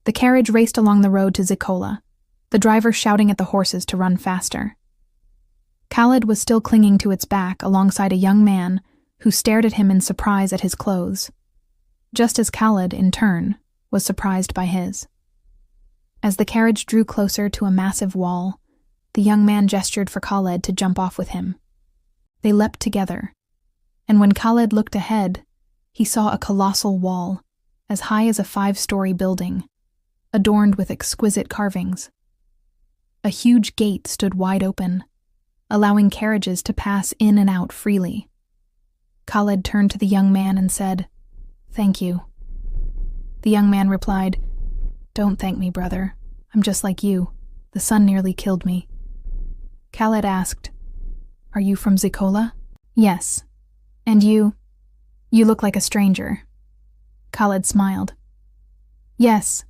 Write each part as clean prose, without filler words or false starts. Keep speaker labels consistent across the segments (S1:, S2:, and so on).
S1: The carriage raced along the road to Zikolla, the driver shouting at the horses to run faster. Khalid was still clinging to its back alongside a young man who stared at him in surprise at his clothes, just as Khalid, in turn, was surprised by his. As the carriage drew closer to a massive wall, the young man gestured for Khalid to jump off with him. They leapt together, and when Khalid looked ahead, he saw a colossal wall, as high as a 5-story building, adorned with exquisite carvings. A huge gate stood wide open, allowing carriages to pass in and out freely. Khalid turned to the young man and said, "Thank you." The young man replied, "Don't thank me, brother. I'm just like you. The sun nearly killed me." Khalid asked, "Are you from Zikolla?" "Yes. And you? You look like a stranger." Khalid smiled. "Yes,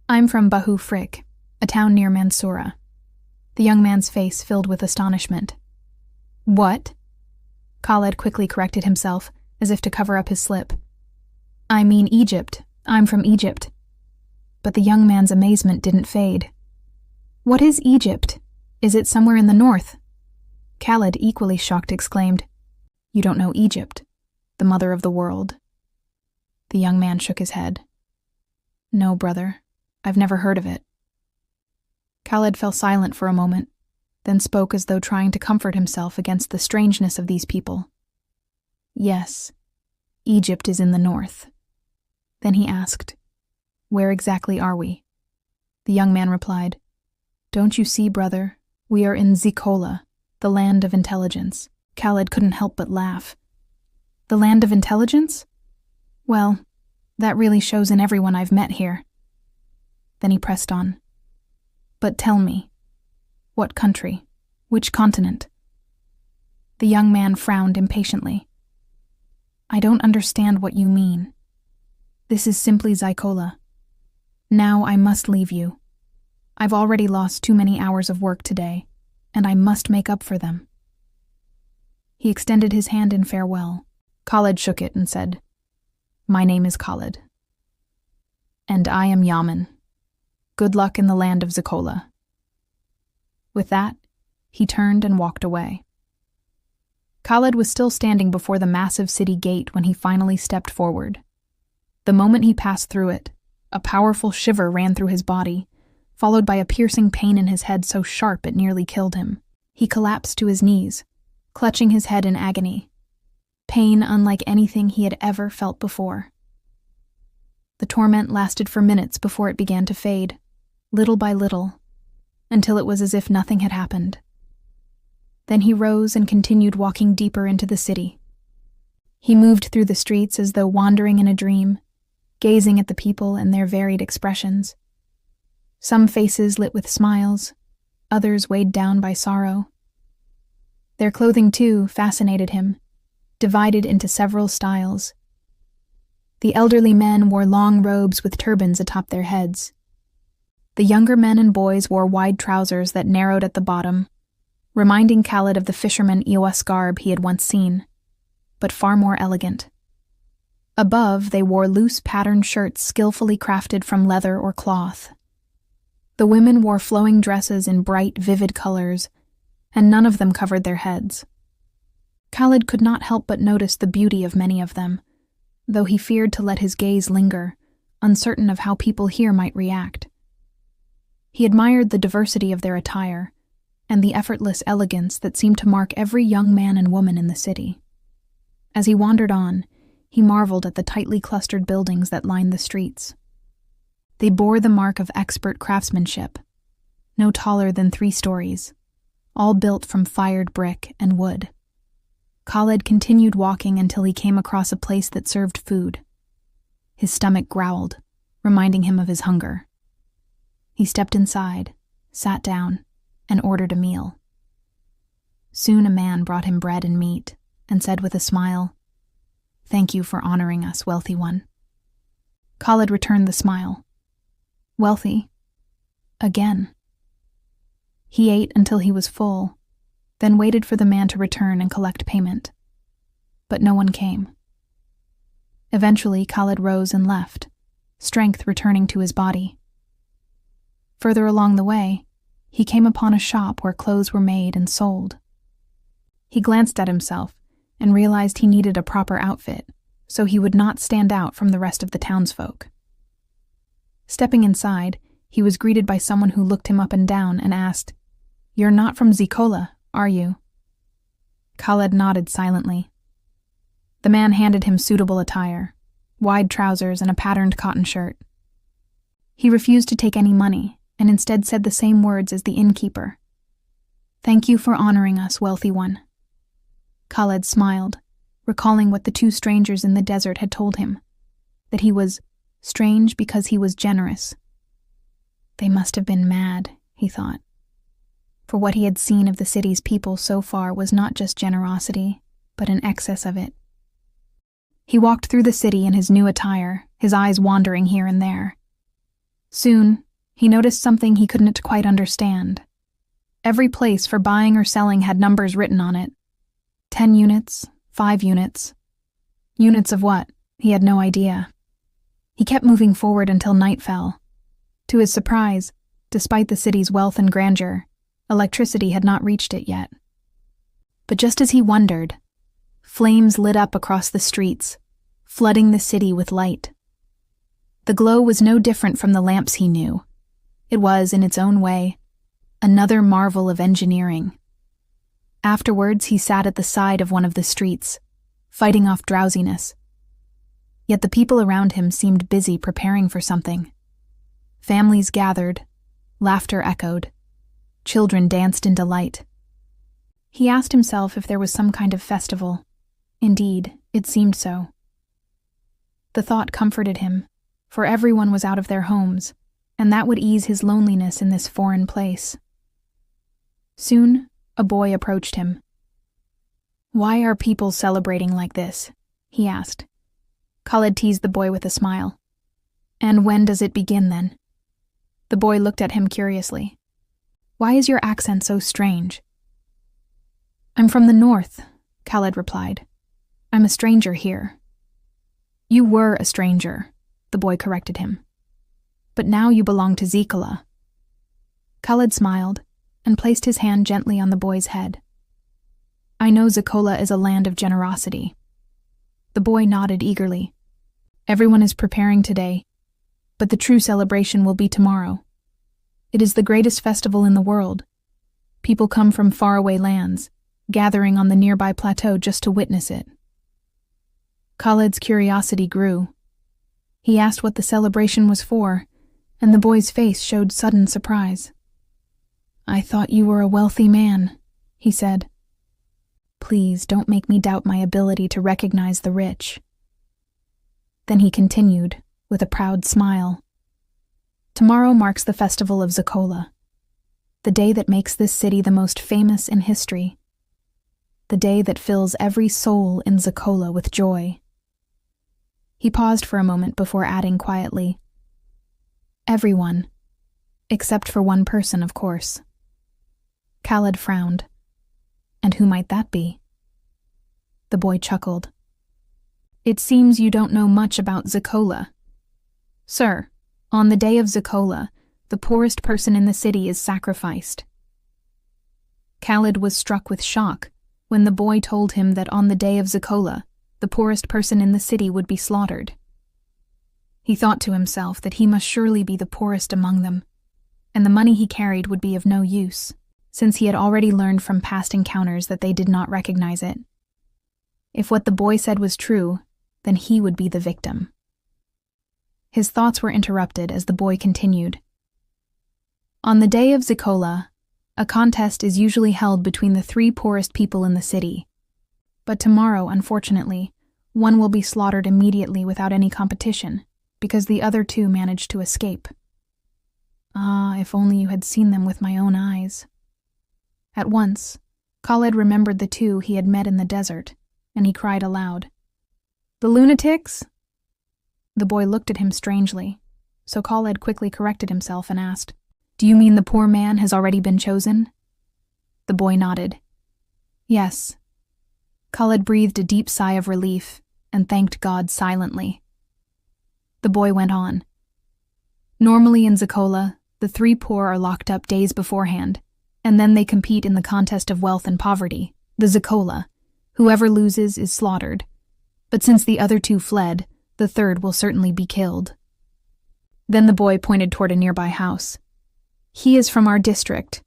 S1: I'm from Forik, a town near Mansoura." The young man's face filled with astonishment. "What?" Khalid quickly corrected himself, as if to cover up his slip. "I mean Egypt. I'm from Egypt." But the young man's amazement didn't fade. "What is Egypt? Is it somewhere in the north?" Khalid, equally shocked, exclaimed, "You don't know Egypt, the mother of the world?" The young man shook his head. "No, brother, I've never heard of it." Khalid fell silent for a moment, then spoke as though trying to comfort himself against the strangeness of these people. "Yes, Egypt is in the north." Then he asked, "Where exactly are we?" The young man replied, "Don't you see, brother, we are in Zikolla, the land of intelligence." Khalid couldn't help but laugh. "The land of intelligence? Well, that really shows in everyone I've met here." Then he pressed on. "But tell me, what country? Which continent?" The young man frowned impatiently. "I don't understand what you mean. This is simply ZYKOLLA. Now I must leave you. I've already lost too many hours of work today, and I must make up for them." He extended his hand in farewell. Khalid shook it and said, "My name is Khalid. And I am Yamin. Good luck in the land of Zikolla." With that, he turned and walked away. Khalid was still standing before the massive city gate when he finally stepped forward. The moment he passed through it, a powerful shiver ran through his body, followed by a piercing pain in his head so sharp it nearly killed him. He collapsed to his knees, clutching his head in agony. Pain unlike anything he had ever felt before. The torment lasted for minutes before it began to fade, little by little, until it was as if nothing had happened. Then he rose and continued walking deeper into the city. He moved through the streets as though wandering in a dream, gazing at the people and their varied expressions. Some faces lit with smiles, others weighed down by sorrow. Their clothing, too, fascinated him, divided into several styles. The elderly men wore long robes with turbans atop their heads. The younger men and boys wore wide trousers that narrowed at the bottom, reminding Khalid of the fisherman Eos garb he had once seen, but far more elegant. Above, they wore loose patterned shirts skillfully crafted from leather or cloth. The women wore flowing dresses in bright, vivid colors, and none of them covered their heads. Khalid could not help but notice the beauty of many of them, though he feared to let his gaze linger, uncertain of how people here might react. He admired the diversity of their attire, and the effortless elegance that seemed to mark every young man and woman in the city. As he wandered on, he marveled at the tightly clustered buildings that lined the streets. They bore the mark of expert craftsmanship, no taller than 3 stories, all built from fired brick and wood. Khalid continued walking until he came across a place that served food. His stomach growled, reminding him of his hunger. He stepped inside, sat down, and ordered a meal. Soon a man brought him bread and meat, and said with a smile, "Thank you for honoring us, wealthy one." Khalid returned the smile. Wealthy? Again. He ate until he was full, then waited for the man to return and collect payment. But no one came. Eventually, Khalid rose and left, strength returning to his body. Further along the way, he came upon a shop where clothes were made and sold. He glanced at himself and realized he needed a proper outfit, so he would not stand out from the rest of the townsfolk. Stepping inside, he was greeted by someone who looked him up and down and asked, "You're not from Zikolla, are you?" Khalid nodded silently. The man handed him suitable attire, wide trousers and a patterned cotton shirt. He refused to take any money and instead said the same words as the innkeeper. "Thank you for honoring us, wealthy one." Khalid smiled, recalling what the two strangers in the desert had told him, that he was strange because he was generous. They must have been mad, he thought. For what he had seen of the city's people so far was not just generosity, but an excess of it. He walked through the city in his new attire, his eyes wandering here and there. Soon, he noticed something he couldn't quite understand. Every place for buying or selling had numbers written on it. 10 units, 5 units. Units of what? He had no idea. He kept moving forward until night fell. To his surprise, despite the city's wealth and grandeur, electricity had not reached it yet. But just as he wondered, flames lit up across the streets, flooding the city with light. The glow was no different from the lamps he knew. It was, in its own way, another marvel of engineering. Afterwards, he sat at the side of one of the streets, fighting off drowsiness. Yet the people around him seemed busy preparing for something. Families gathered, laughter echoed, children danced in delight. He asked himself if there was some kind of festival. Indeed, it seemed so. The thought comforted him, for everyone was out of their homes, and that would ease his loneliness in this foreign place. Soon, a boy approached him. "Why are people celebrating like this?" he asked. Khalid teased the boy with a smile. "And when does it begin, then?" The boy looked at him curiously. "Why is your accent so strange?" "I'm from the north," Khalid replied. "I'm a stranger here." "You were a stranger," the boy corrected him. "But now you belong to Zikolla." Khalid smiled and placed his hand gently on the boy's head. "I know Zikolla is a land of generosity." The boy nodded eagerly. "Everyone is preparing today, but the true celebration will be tomorrow. It is the greatest festival in the world. People come from faraway lands, gathering on the nearby plateau just to witness it." Khalid's curiosity grew. He asked what the celebration was for, and the boy's face showed sudden surprise. "I thought you were a wealthy man," he said. "Please don't make me doubt my ability to recognize the rich." Then he continued, with a proud smile. "Tomorrow marks the festival of Zikolla, the day that makes this city the most famous in history, the day that fills every soul in Zikolla with joy." He paused for a moment before adding quietly, "Everyone, except for one person, of course." Khalid frowned. "And who might that be?" The boy chuckled. "It seems you don't know much about Zikolla. Sir, on the day of Zikolla, the poorest person in the city is sacrificed." Khalid was struck with shock when the boy told him that on the day of Zikolla, the poorest person in the city would be slaughtered. He thought to himself that he must surely be the poorest among them, and the money he carried would be of no use, since he had already learned from past encounters that they did not recognize it. If what the boy said was true, then he would be the victim. His thoughts were interrupted as the boy continued. "On the day of Zikolla, a contest is usually held between the 3 poorest people in the city. But tomorrow, unfortunately, one will be slaughtered immediately without any competition, because the other 2 managed to escape. Ah, if only you had seen them with my own eyes." At once, Khalid remembered the 2 he had met in the desert, and he cried aloud, "The lunatics?" The boy looked at him strangely, so Khalid quickly corrected himself and asked, "Do you mean the poor man has already been chosen?" The boy nodded. "Yes." Khalid breathed a deep sigh of relief and thanked God silently. The boy went on. "Normally in Zikolla, The three poor are locked up days beforehand, and then they compete in the contest of wealth and poverty, the Zikolla. Whoever loses is slaughtered. But since the other two fled, the third will certainly be killed. Then the boy pointed toward a nearby house. He is from our district.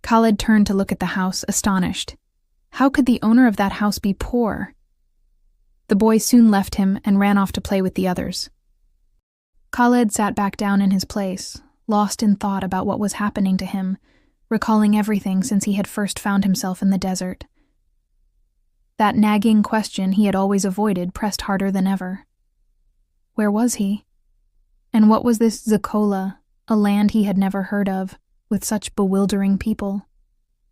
S1: Khalid turned to look at the house, astonished. How could the owner of that house be poor? The boy soon left him and ran off to play with the others. Khalid sat back down in his place, lost in thought about what was happening to him, recalling everything since he had first found himself in the desert. That nagging question he had always avoided pressed harder than ever. Where was he? And what was this Zikolla, a land he had never heard of, with such bewildering people?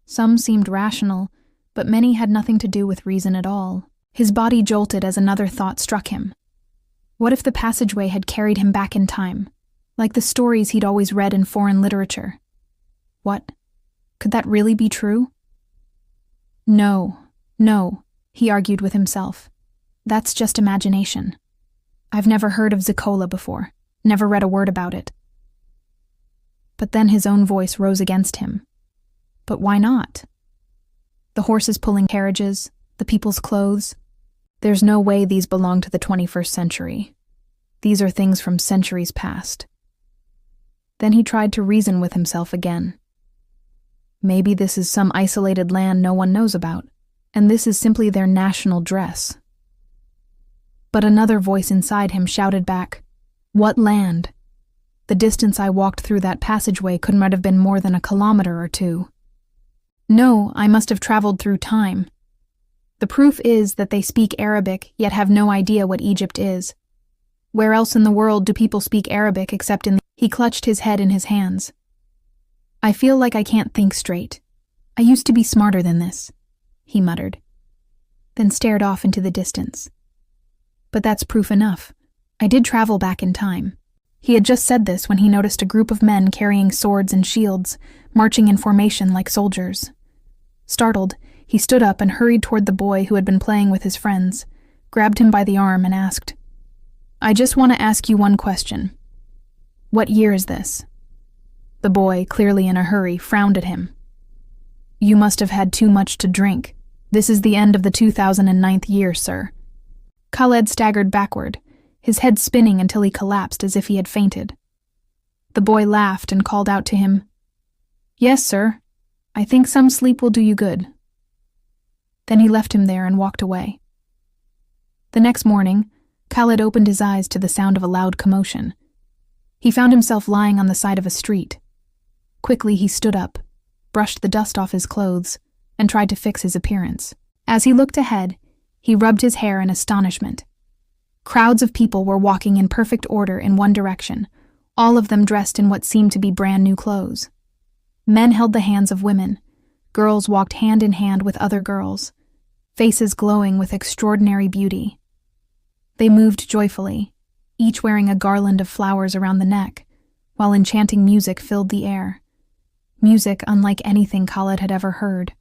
S1: Some seemed rational, but many had nothing to do with reason at all. His body jolted as another thought struck him. What if the passageway had carried him back in time, like the stories he'd always read in foreign literature? What? Could that really be true? No, he argued with himself. That's just imagination. I've never heard of Zikolla before, never read a word about it. But then his own voice rose against him. But why not? The horses pulling carriages, the people's clothes. There's no way these belong to the 21st century. These are things from centuries past. Then he tried to reason with himself again. Maybe this is some isolated land no one knows about, and this is simply their national dress. But another voice inside him shouted back, "What land? The distance I walked through that passageway could not have been more than a kilometer or two. No, I must have traveled through time. The proof is that they speak Arabic yet have no idea what Egypt is. Where else in the world do people speak Arabic except in the—" He clutched his head in his hands. I feel like I can't think straight. I used to be smarter than this, he muttered, then stared off into the distance. But that's proof enough. I did travel back in time. He had just said this when he noticed a group of men carrying swords and shields, marching in formation like soldiers. Startled, he stood up and hurried toward the boy who had been playing with his friends, grabbed him by the arm and asked, I just want to ask you one question. What year is this? The boy, clearly in a hurry, frowned at him. You must have had too much to drink. This is the end of the 2009th year, sir. Khalid staggered backward, his head spinning until he collapsed as if he had fainted. The boy laughed and called out to him, Yes, sir. I think some sleep will do you good. Then he left him there and walked away. The next morning, Khalid opened his eyes to the sound of a loud commotion. He found himself lying on the side of a street. Quickly he stood up, brushed the dust off his clothes, and tried to fix his appearance. As he looked ahead, he rubbed his hair in astonishment. Crowds of people were walking in perfect order in one direction, all of them dressed in what seemed to be brand new clothes. Men held the hands of women. Girls walked hand in hand with other girls, faces glowing with extraordinary beauty. They moved joyfully, each wearing a garland of flowers around the neck, while enchanting music filled the air. Music unlike anything Khalid had ever heard.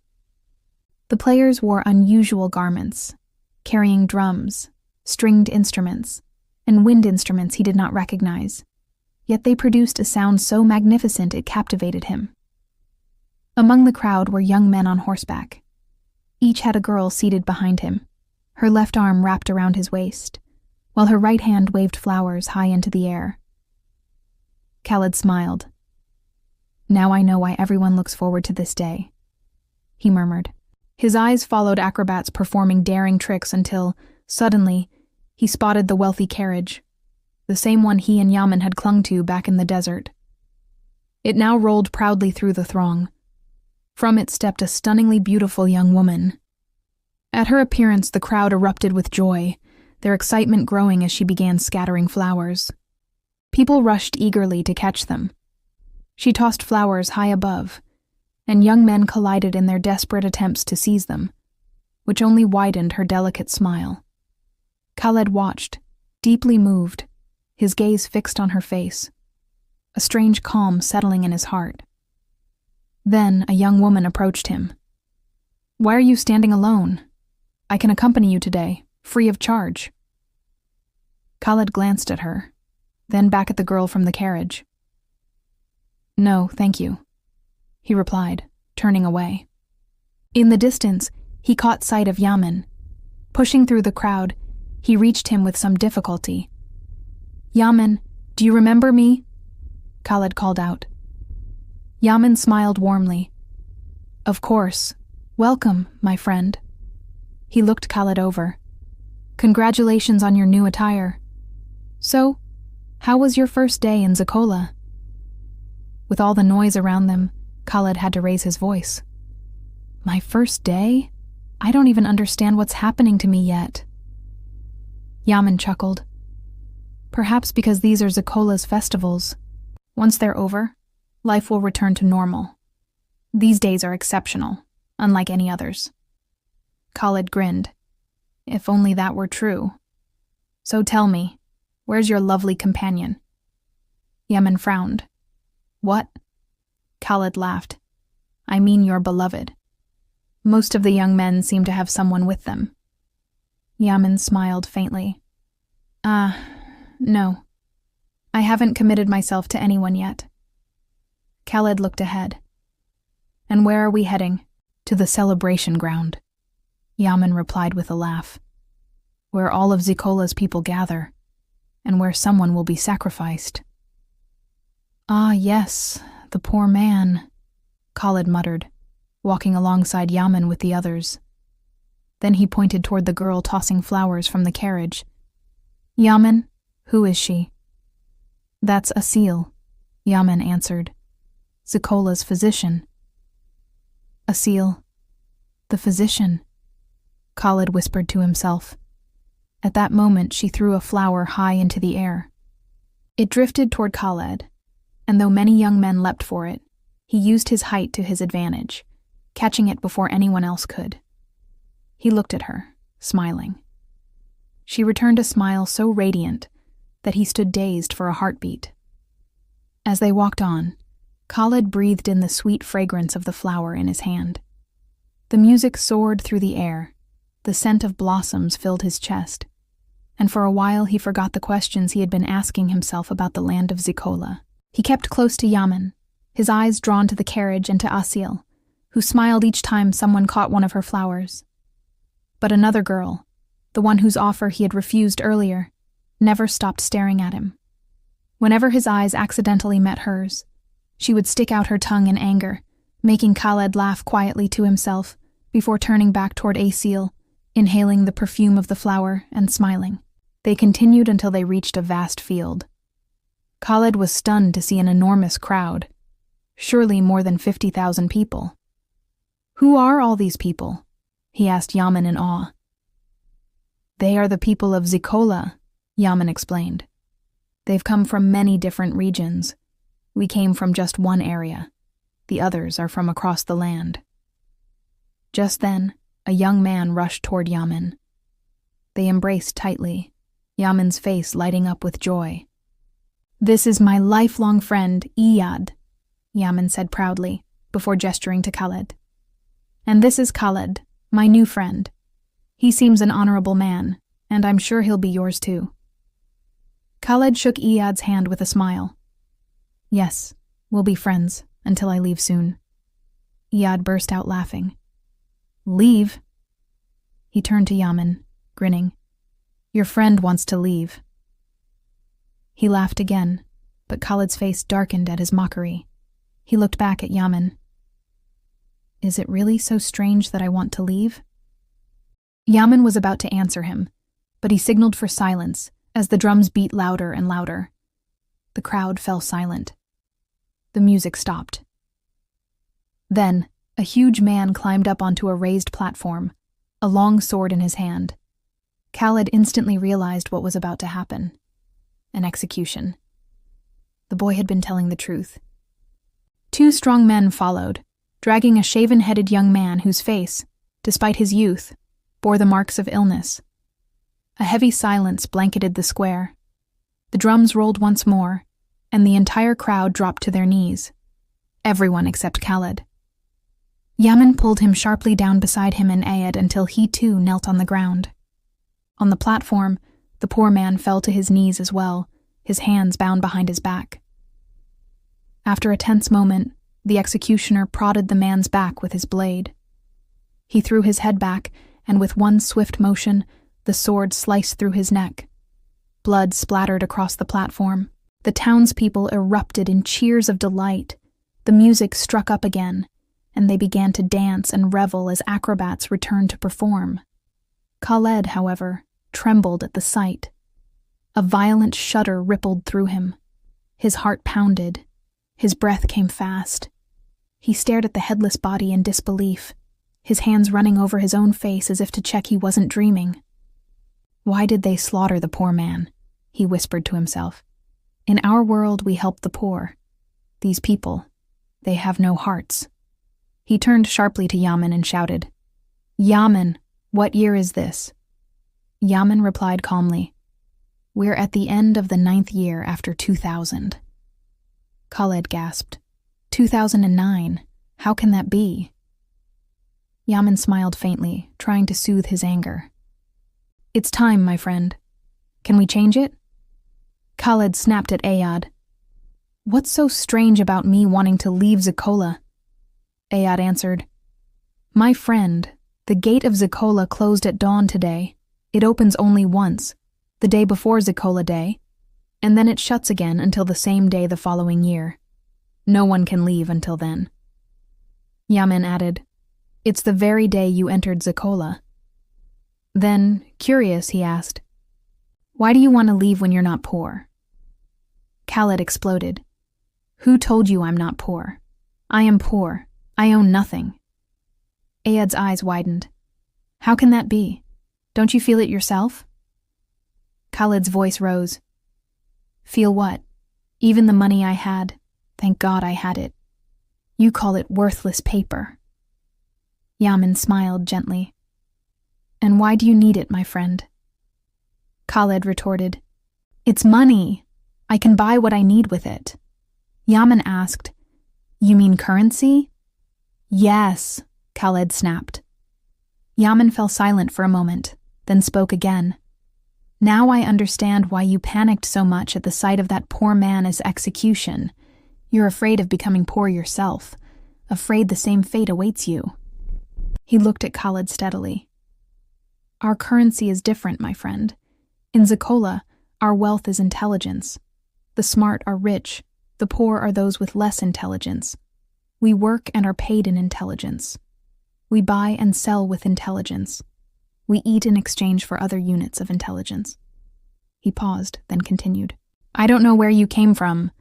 S1: The players wore unusual garments, carrying drums, stringed instruments, and wind instruments he did not recognize, yet they produced a sound so magnificent it captivated him. Among the crowd were young men on horseback. Each had a girl seated behind him, her left arm wrapped around his waist, while her right hand waved flowers high into the air. Khalid smiled. Now I know why everyone looks forward to this day, he murmured. His eyes followed acrobats performing daring tricks until, suddenly, he spotted the wealthy carriage, the same one he and Yamin had clung to back in the desert. It now rolled proudly through the throng. From it stepped a stunningly beautiful young woman. At her appearance, the crowd erupted with joy, their excitement growing as she began scattering flowers. People rushed eagerly to catch them. She tossed flowers high above, and young men collided in their desperate attempts to seize them, which only widened her delicate smile. Khalid watched, deeply moved, his gaze fixed on her face, a strange calm settling in his heart. Then a young woman approached him. Why are you standing alone? I can accompany you today, free of charge. Khalid glanced at her, then back at the girl from the carriage. No, thank you, he replied, turning away. In the distance, he caught sight of Yamin. Pushing through the crowd, he reached him with some difficulty. Yamin, do you remember me? Khalid called out. Yamin smiled warmly. Of course. Welcome, my friend. He looked Khalid over. Congratulations on your new attire. So, how was your first day in Zikolla? With all the noise around them, Khalid had to raise his voice. My first day? I don't even understand what's happening to me yet. Yamin chuckled. Perhaps because these are Zikolla's festivals. Once they're over, life will return to normal. These days are exceptional, unlike any others. Khalid grinned. If only that were true. So tell me, where's your lovely companion? Yamin frowned. What? Khalid laughed. I mean your beloved. Most of the young men seem to have someone with them. Yamin smiled faintly. No. I haven't committed myself to anyone yet. Khalid looked ahead. And where are we heading? To the celebration ground. Yamin replied with a laugh. Where all of Zikolla's people gather, and where someone will be sacrificed. Ah, yes, the poor man, Khalid muttered, walking alongside Yamin with the others. Then he pointed toward the girl tossing flowers from the carriage. Yamin, who is she? That's Asil, Yamin answered. Zikolla's physician. Asil, the physician, Khalid whispered to himself. At that moment, she threw a flower high into the air. It drifted toward Khalid, and though many young men leapt for it, he used his height to his advantage, catching it before anyone else could. He looked at her, smiling. She returned a smile so radiant that he stood dazed for a heartbeat. As they walked on, Khalid breathed in the sweet fragrance of the flower in his hand. The music soared through the air, the scent of blossoms filled his chest, and for a while he forgot the questions he had been asking himself about the land of Zikolla. He kept close to Yamin, his eyes drawn to the carriage and to Asil, who smiled each time someone caught one of her flowers. But another girl, the one whose offer he had refused earlier, never stopped staring at him. Whenever his eyes accidentally met hers, she would stick out her tongue in anger, making Khalid laugh quietly to himself before turning back toward Asil, inhaling the perfume of the flower and smiling. They continued until they reached a vast field. Khalid was stunned to see an enormous crowd, surely more than 50,000 people. Who are all these people? He asked Yamin in awe. They are the people of Zikolla, Yamin explained. They've come from many different regions. We came from just one area. The others are from across the land. Just then, a young man rushed toward Yamin. They embraced tightly, Yamin's face lighting up with joy. This is my lifelong friend, Iyad, Yamin said proudly, before gesturing to Khalid. And this is Khalid, my new friend. He seems an honorable man, and I'm sure he'll be yours too. Khalid shook Iyad's hand with a smile. Yes, we'll be friends until I leave soon. Iyad burst out laughing. Leave? He turned to Yamin, grinning. Your friend wants to leave. He laughed again, but Khalid's face darkened at his mockery. He looked back at Yamin. Is it really so strange that I want to leave? Yamin was about to answer him, but he signaled for silence as the drums beat louder and louder. The crowd fell silent. The music stopped. Then, a huge man climbed up onto a raised platform, a long sword in his hand. Khalid instantly realized what was about to happen. An execution. The boy had been telling the truth. 2 strong men followed, dragging a shaven-headed young man whose face, despite his youth, bore the marks of illness. A heavy silence blanketed the square. The drums rolled once more, and the entire crowd dropped to their knees. Everyone except Khalid. Yamin pulled him sharply down beside him and Ayad until he too knelt on the ground. On the platform, the poor man fell to his knees as well, his hands bound behind his back. After a tense moment, the executioner prodded the man's back with his blade. He threw his head back, and with one swift motion, the sword sliced through his neck. Blood splattered across the platform. The townspeople erupted in cheers of delight. The music struck up again, and they began to dance and revel as acrobats returned to perform. Khalid, however, trembled at the sight. A violent shudder rippled through him. His heart pounded. His breath came fast. He stared at the headless body in disbelief, his hands running over his own face as if to check he wasn't dreaming. "Why did they slaughter the poor man?" he whispered to himself. "In our world, we help the poor. These people, they have no hearts." He turned sharply to Yamin and shouted, "Yamin, what year is this?" Yamin replied calmly, "We're at the end of the 9th year after 2000. Khalid gasped, 2009? How can that be?" Yamin smiled faintly, trying to soothe his anger. "It's time, my friend. Can we change it?" Khalid snapped at Ayad. "What's so strange about me wanting to leave Zikolla?" Ayad answered, "My friend, the gate of Zikolla closed at dawn today. It opens only once, the day before Zikolla Day, and then it shuts again until the same day the following year. No one can leave until then." Yamin added, "It's the very day you entered Zikolla." Then, curious, he asked, "Why do you want to leave when you're not poor?" Khalid exploded. "Who told you I'm not poor? I am poor. I own nothing." Ayad's eyes widened. "How can that be? Don't you feel it yourself?" Khalid's voice rose. "Feel what? Even the money I had, thank God I had it. You call it worthless paper." Yamin smiled gently. "And why do you need it, my friend?" Khalid retorted, "It's money. I can buy what I need with it." Yamin asked, "You mean currency?" "Yes," Khalid snapped. Yamin fell silent for a moment, then spoke again. "Now I understand why you panicked so much at the sight of that poor man's execution. You're afraid of becoming poor yourself, afraid the same fate awaits you." He looked at Khalid steadily. "Our currency is different, my friend. In Zikolla, our wealth is intelligence. The smart are rich, the poor are those with less intelligence. We work and are paid in intelligence. We buy and sell with intelligence. We eat in exchange for other units of intelligence." He paused, then continued, "I don't know where you came from,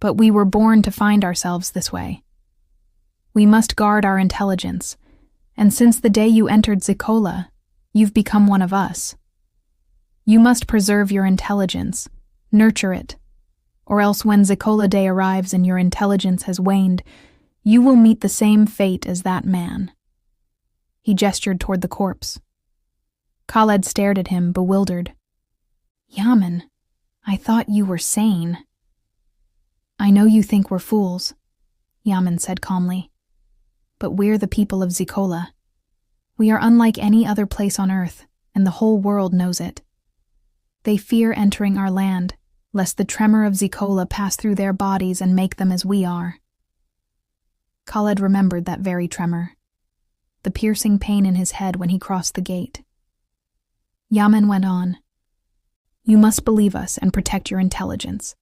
S1: but we were born to find ourselves this way. We must guard our intelligence, and since the day you entered Zikolla, you've become one of us. You must preserve your intelligence, nurture it, or else when Zikolla Day arrives and your intelligence has waned, you will meet the same fate as that man." He gestured toward the corpse. Khalid stared at him, bewildered. "Yamin, I thought you were sane." "I know you think we're fools," Yamin said calmly, "but we're the people of Zikolla. We are unlike any other place on earth, and the whole world knows it. They fear entering our land, lest the tremor of Zikolla pass through their bodies and make them as we are." Khalid remembered that very tremor, the piercing pain in his head when he crossed the gate. Yamin went on, "You must believe us and protect your intelligence.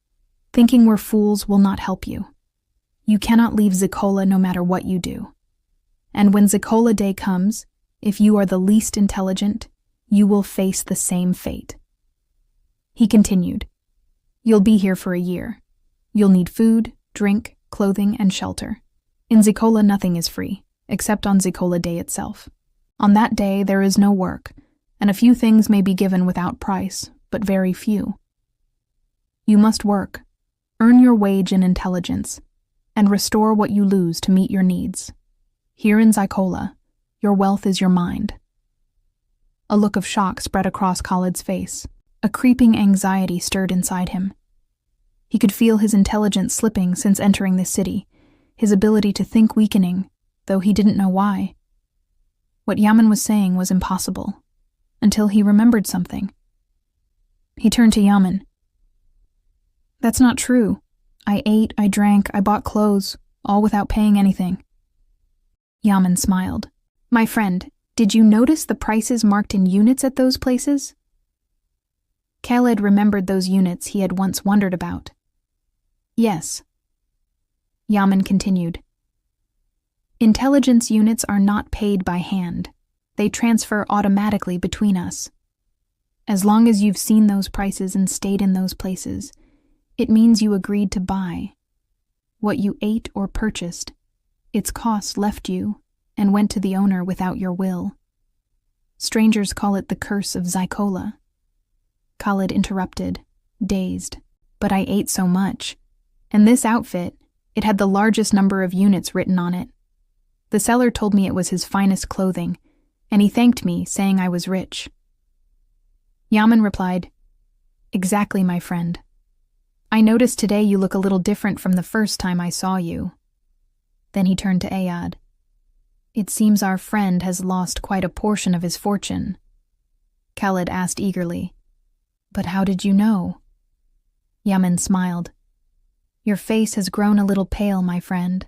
S1: Thinking we're fools will not help you. You cannot leave Zikolla no matter what you do. And when Zikolla Day comes, if you are the least intelligent, you will face the same fate." He continued, "You'll be here for a year. You'll need food, drink, clothing, and shelter. In Zikolla, nothing is free, except on Zikolla Day itself. On that day, there is no work, and a few things may be given without price, but very few. You must work, earn your wage in intelligence, and restore what you lose to meet your needs. Here in Zikolla, your wealth is your mind." A look of shock spread across Khalid's face. A creeping anxiety stirred inside him. He could feel his intelligence slipping since entering the city, his ability to think weakening, though he didn't know why. What Yamin was saying was impossible, until he remembered something. He turned to Yamin. "That's not true. I ate, I drank, I bought clothes, all without paying anything." Yamin smiled. "My friend, did you notice the prices marked in units at those places?" Khalid remembered those units he had once wondered about. "Yes." Yamin continued. "Intelligence units are not paid by hand. They transfer automatically between us. As long as you've seen those prices and stayed in those places, it means you agreed to buy. What you ate or purchased, its cost left you and went to the owner without your will. Strangers call it the curse of Zikolla." Khalid interrupted, dazed. "But I ate so much. And this outfit, it had the largest number of units written on it. The seller told me it was his finest clothing, and he thanked me, saying I was rich." Yamin replied, "Exactly, my friend. I noticed today you look a little different from the first time I saw you." Then he turned to Ayad. "It seems our friend has lost quite a portion of his fortune." Khalid asked eagerly, "But how did you know?" Yamin smiled. "Your face has grown a little pale, my friend."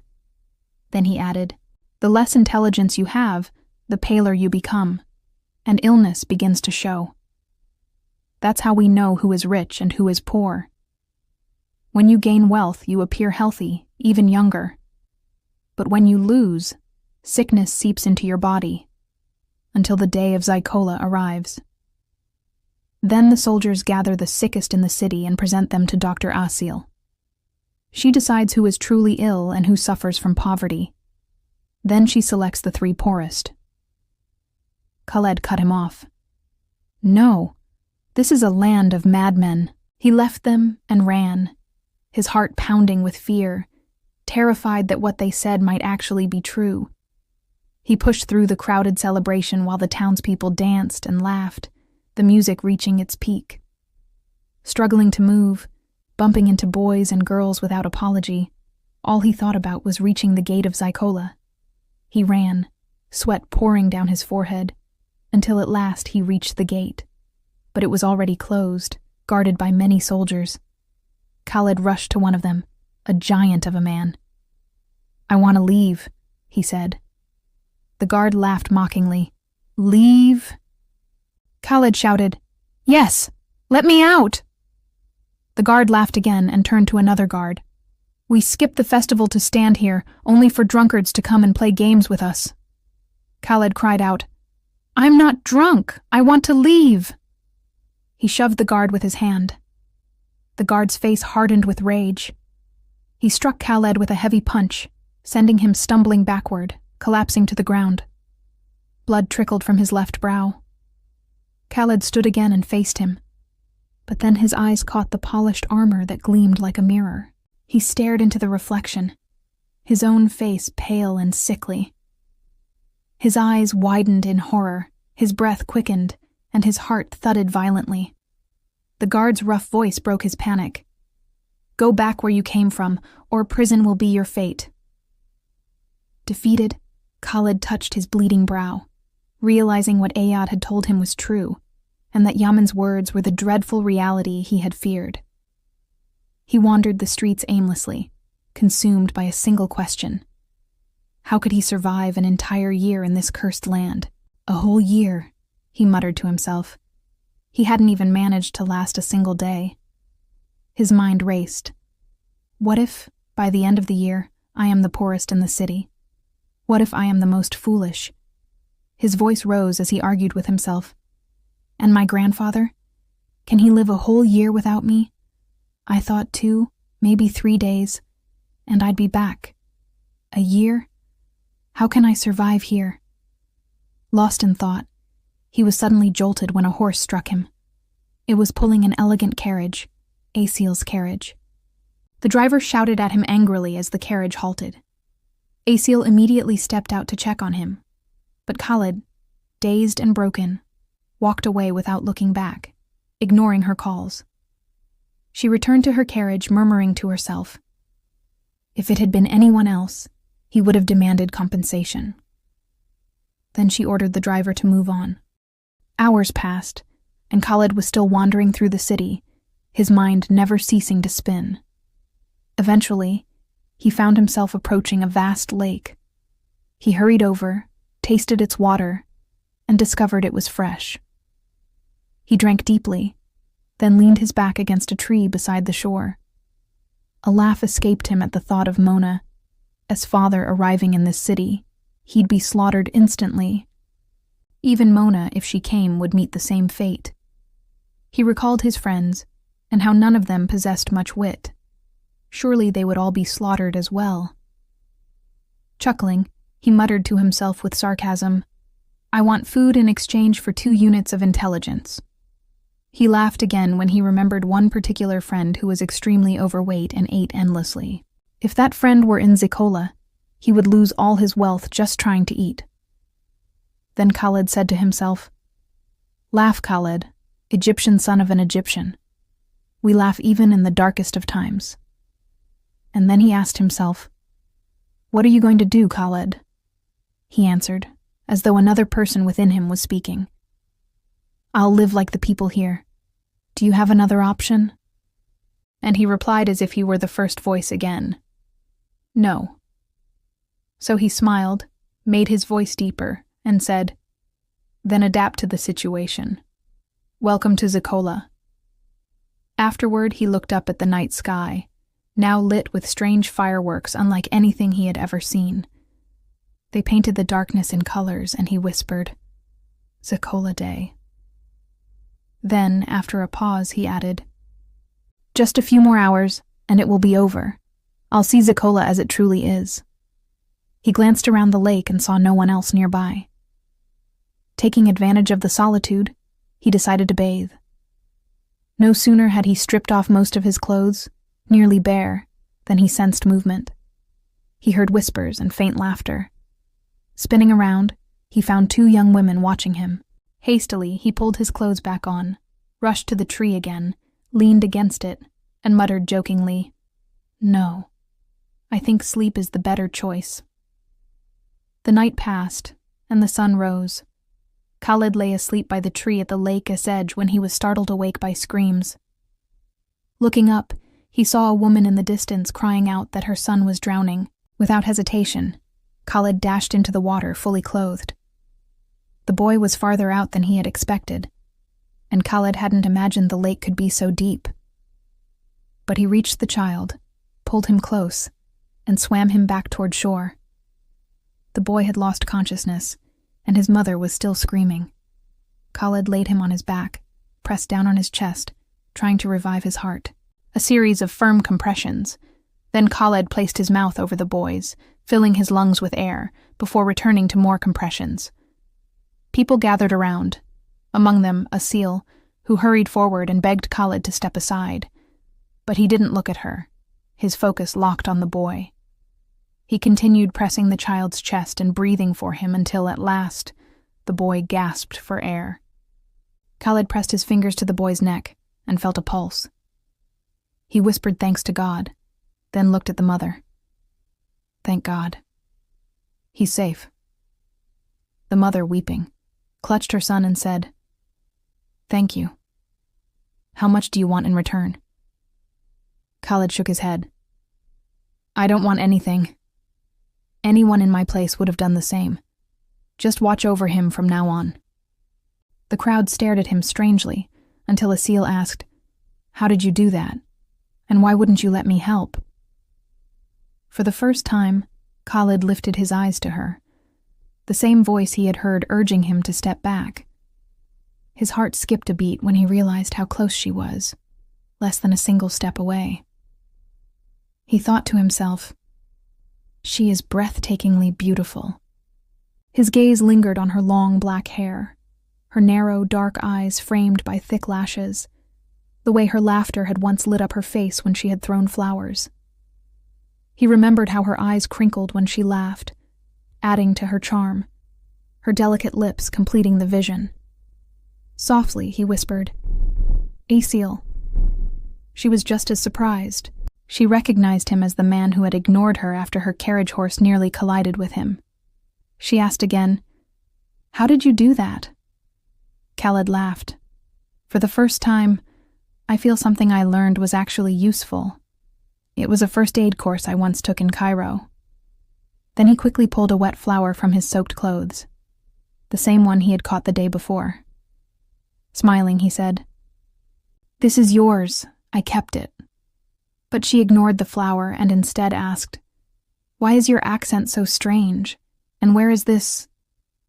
S1: Then he added, "The less intelligence you have, the paler you become, and illness begins to show. That's how we know who is rich and who is poor. When you gain wealth, you appear healthy, even younger. But when you lose, sickness seeps into your body, until the day of ZYKOLLA arrives. Then the soldiers gather the sickest in the city and present them to Dr. Asil. She decides who is truly ill and who suffers from poverty. Then she selects the 3 poorest." Khalid cut him off. "No, this is a land of madmen." He left them and ran, his heart pounding with fear, terrified that what they said might actually be true. He pushed through the crowded celebration while the townspeople danced and laughed, the music reaching its peak. Struggling to move, bumping into boys and girls without apology, all he thought about was reaching the gate of ZYKOLLA. He ran, sweat pouring down his forehead, until at last he reached the gate. But it was already closed, guarded by many soldiers. Khalid rushed to one of them, a giant of a man. "I want to leave," he said. The guard laughed mockingly. "Leave?" Khalid shouted, "Yes, let me out!" The guard laughed again and turned to another guard. "We skipped the festival to stand here, only for drunkards to come and play games with us." Khalid cried out, "I'm not drunk, I want to leave!" He shoved the guard with his hand. The guard's face hardened with rage. He struck Khalid with a heavy punch, sending him stumbling backward, collapsing to the ground. Blood trickled from his left brow. Khalid stood again and faced him, but then his eyes caught the polished armor that gleamed like a mirror. He stared into the reflection, his own face pale and sickly. His eyes widened in horror, his breath quickened, and his heart thudded violently. The guard's rough voice broke his panic. "Go back where you came from, or prison will be your fate." Defeated, Khalid touched his bleeding brow, realizing what Ayad had told him was true, and that Yamin's words were the dreadful reality he had feared. He wandered the streets aimlessly, consumed by a single question. How could he survive an entire year in this cursed land? A whole year, he muttered to himself. He hadn't even managed to last a single day. His mind raced. What if, by the end of the year, I am the poorest in the city? What if I am the most foolish? His voice rose as he argued with himself. And my grandfather? Can he live a whole year without me? I thought 2, maybe 3 days, and I'd be back. A year? How can I survive here? Lost in thought, he was suddenly jolted when a horse struck him. It was pulling an elegant carriage, Asil's carriage. The driver shouted at him angrily as the carriage halted. Asil immediately stepped out to check on him, but Khalid, dazed and broken, walked away without looking back, ignoring her calls. She returned to her carriage, murmuring to herself, "If it had been anyone else, he would have demanded compensation." Then she ordered the driver to move on. Hours passed, and Khalid was still wandering through the city, his mind never ceasing to spin. Eventually, he found himself approaching a vast lake. He hurried over, tasted its water, and discovered it was fresh. He drank deeply, then leaned his back against a tree beside the shore. A laugh escaped him at the thought of Mona. As father arriving in this city, he'd be slaughtered instantly. Even Mona, if she came, would meet the same fate. He recalled his friends, and how none of them possessed much wit. Surely they would all be slaughtered as well. Chuckling, he muttered to himself with sarcasm, "I want food in exchange for 2 units of intelligence." He laughed again when he remembered one particular friend who was extremely overweight and ate endlessly. If that friend were in Zikolla, he would lose all his wealth just trying to eat. Then Khalid said to himself, "Laugh, Khalid, Egyptian son of an Egyptian. We laugh even in the darkest of times." And then he asked himself, "What are you going to do, Khalid?" He answered, as though another person within him was speaking, "I'll live like the people here. Do you have another option?" And he replied as if he were the first voice again, "No." So he smiled, made his voice deeper, and said, "Then adapt to the situation. Welcome to Zikolla." Afterward, he looked up at the night sky, now lit with strange fireworks unlike anything he had ever seen. They painted the darkness in colors, and he whispered, "Zikolla Day." Then, after a pause, he added, "Just a few more hours, and it will be over. I'll see Zikolla as it truly is." He glanced around the lake and saw no one else nearby. Taking advantage of the solitude, he decided to bathe. No sooner had he stripped off most of his clothes, nearly bare, than he sensed movement. He heard whispers and faint laughter. Spinning around, he found 2 young women watching him. Hastily, he pulled his clothes back on, rushed to the tree again, leaned against it, and muttered jokingly, "No, I think sleep is the better choice." The night passed, and the sun rose. Khalid lay asleep by the tree at the lake's edge when he was startled awake by screams. Looking up, he saw a woman in the distance crying out that her son was drowning. Without hesitation, Khalid dashed into the water fully clothed. The boy was farther out than he had expected, and Khalid hadn't imagined the lake could be so deep. But he reached the child, pulled him close, and swam him back toward shore. The boy had lost consciousness, and his mother was still screaming. Khalid laid him on his back, pressed down on his chest, trying to revive his heart. A series of firm compressions. Then Khalid placed his mouth over the boy's, filling his lungs with air, before returning to more compressions. People gathered around, among them Asil, who hurried forward and begged Khalid to step aside. But he didn't look at her, his focus locked on the boy. He continued pressing the child's chest and breathing for him until, at last, the boy gasped for air. Khalid pressed his fingers to the boy's neck and felt a pulse. He whispered thanks to God, then looked at the mother. "Thank God. He's safe." The mother, weeping, clutched her son and said, "Thank you. How much do you want in return?" Khalid shook his head. "I don't want anything. Anyone in my place would have done the same. Just watch over him from now on." The crowd stared at him strangely until Asil asked, "How did you do that? And why wouldn't you let me help?" For the first time, Khalid lifted his eyes to her, the same voice he had heard urging him to step back. His heart skipped a beat when he realized how close she was, less than a single step away. He thought to himself, "She is breathtakingly beautiful." His gaze lingered on her long black hair, her narrow, dark eyes framed by thick lashes, the way her laughter had once lit up her face when she had thrown flowers. He remembered how her eyes crinkled when she laughed, adding to her charm, her delicate lips completing the vision. Softly, he whispered, "Asil." She was just as surprised. She recognized him as the man who had ignored her after her carriage horse nearly collided with him. She asked again, "How did you do that?" Khalid laughed. "For the first time, I feel something I learned was actually useful. It was a first aid course I once took in Cairo. Then he quickly pulled a wet flower from his soaked clothes, the same one he had caught the day before. Smiling, he said, "This is yours. I kept it." But she ignored the flower and instead asked, "Why is your accent so strange? And where is this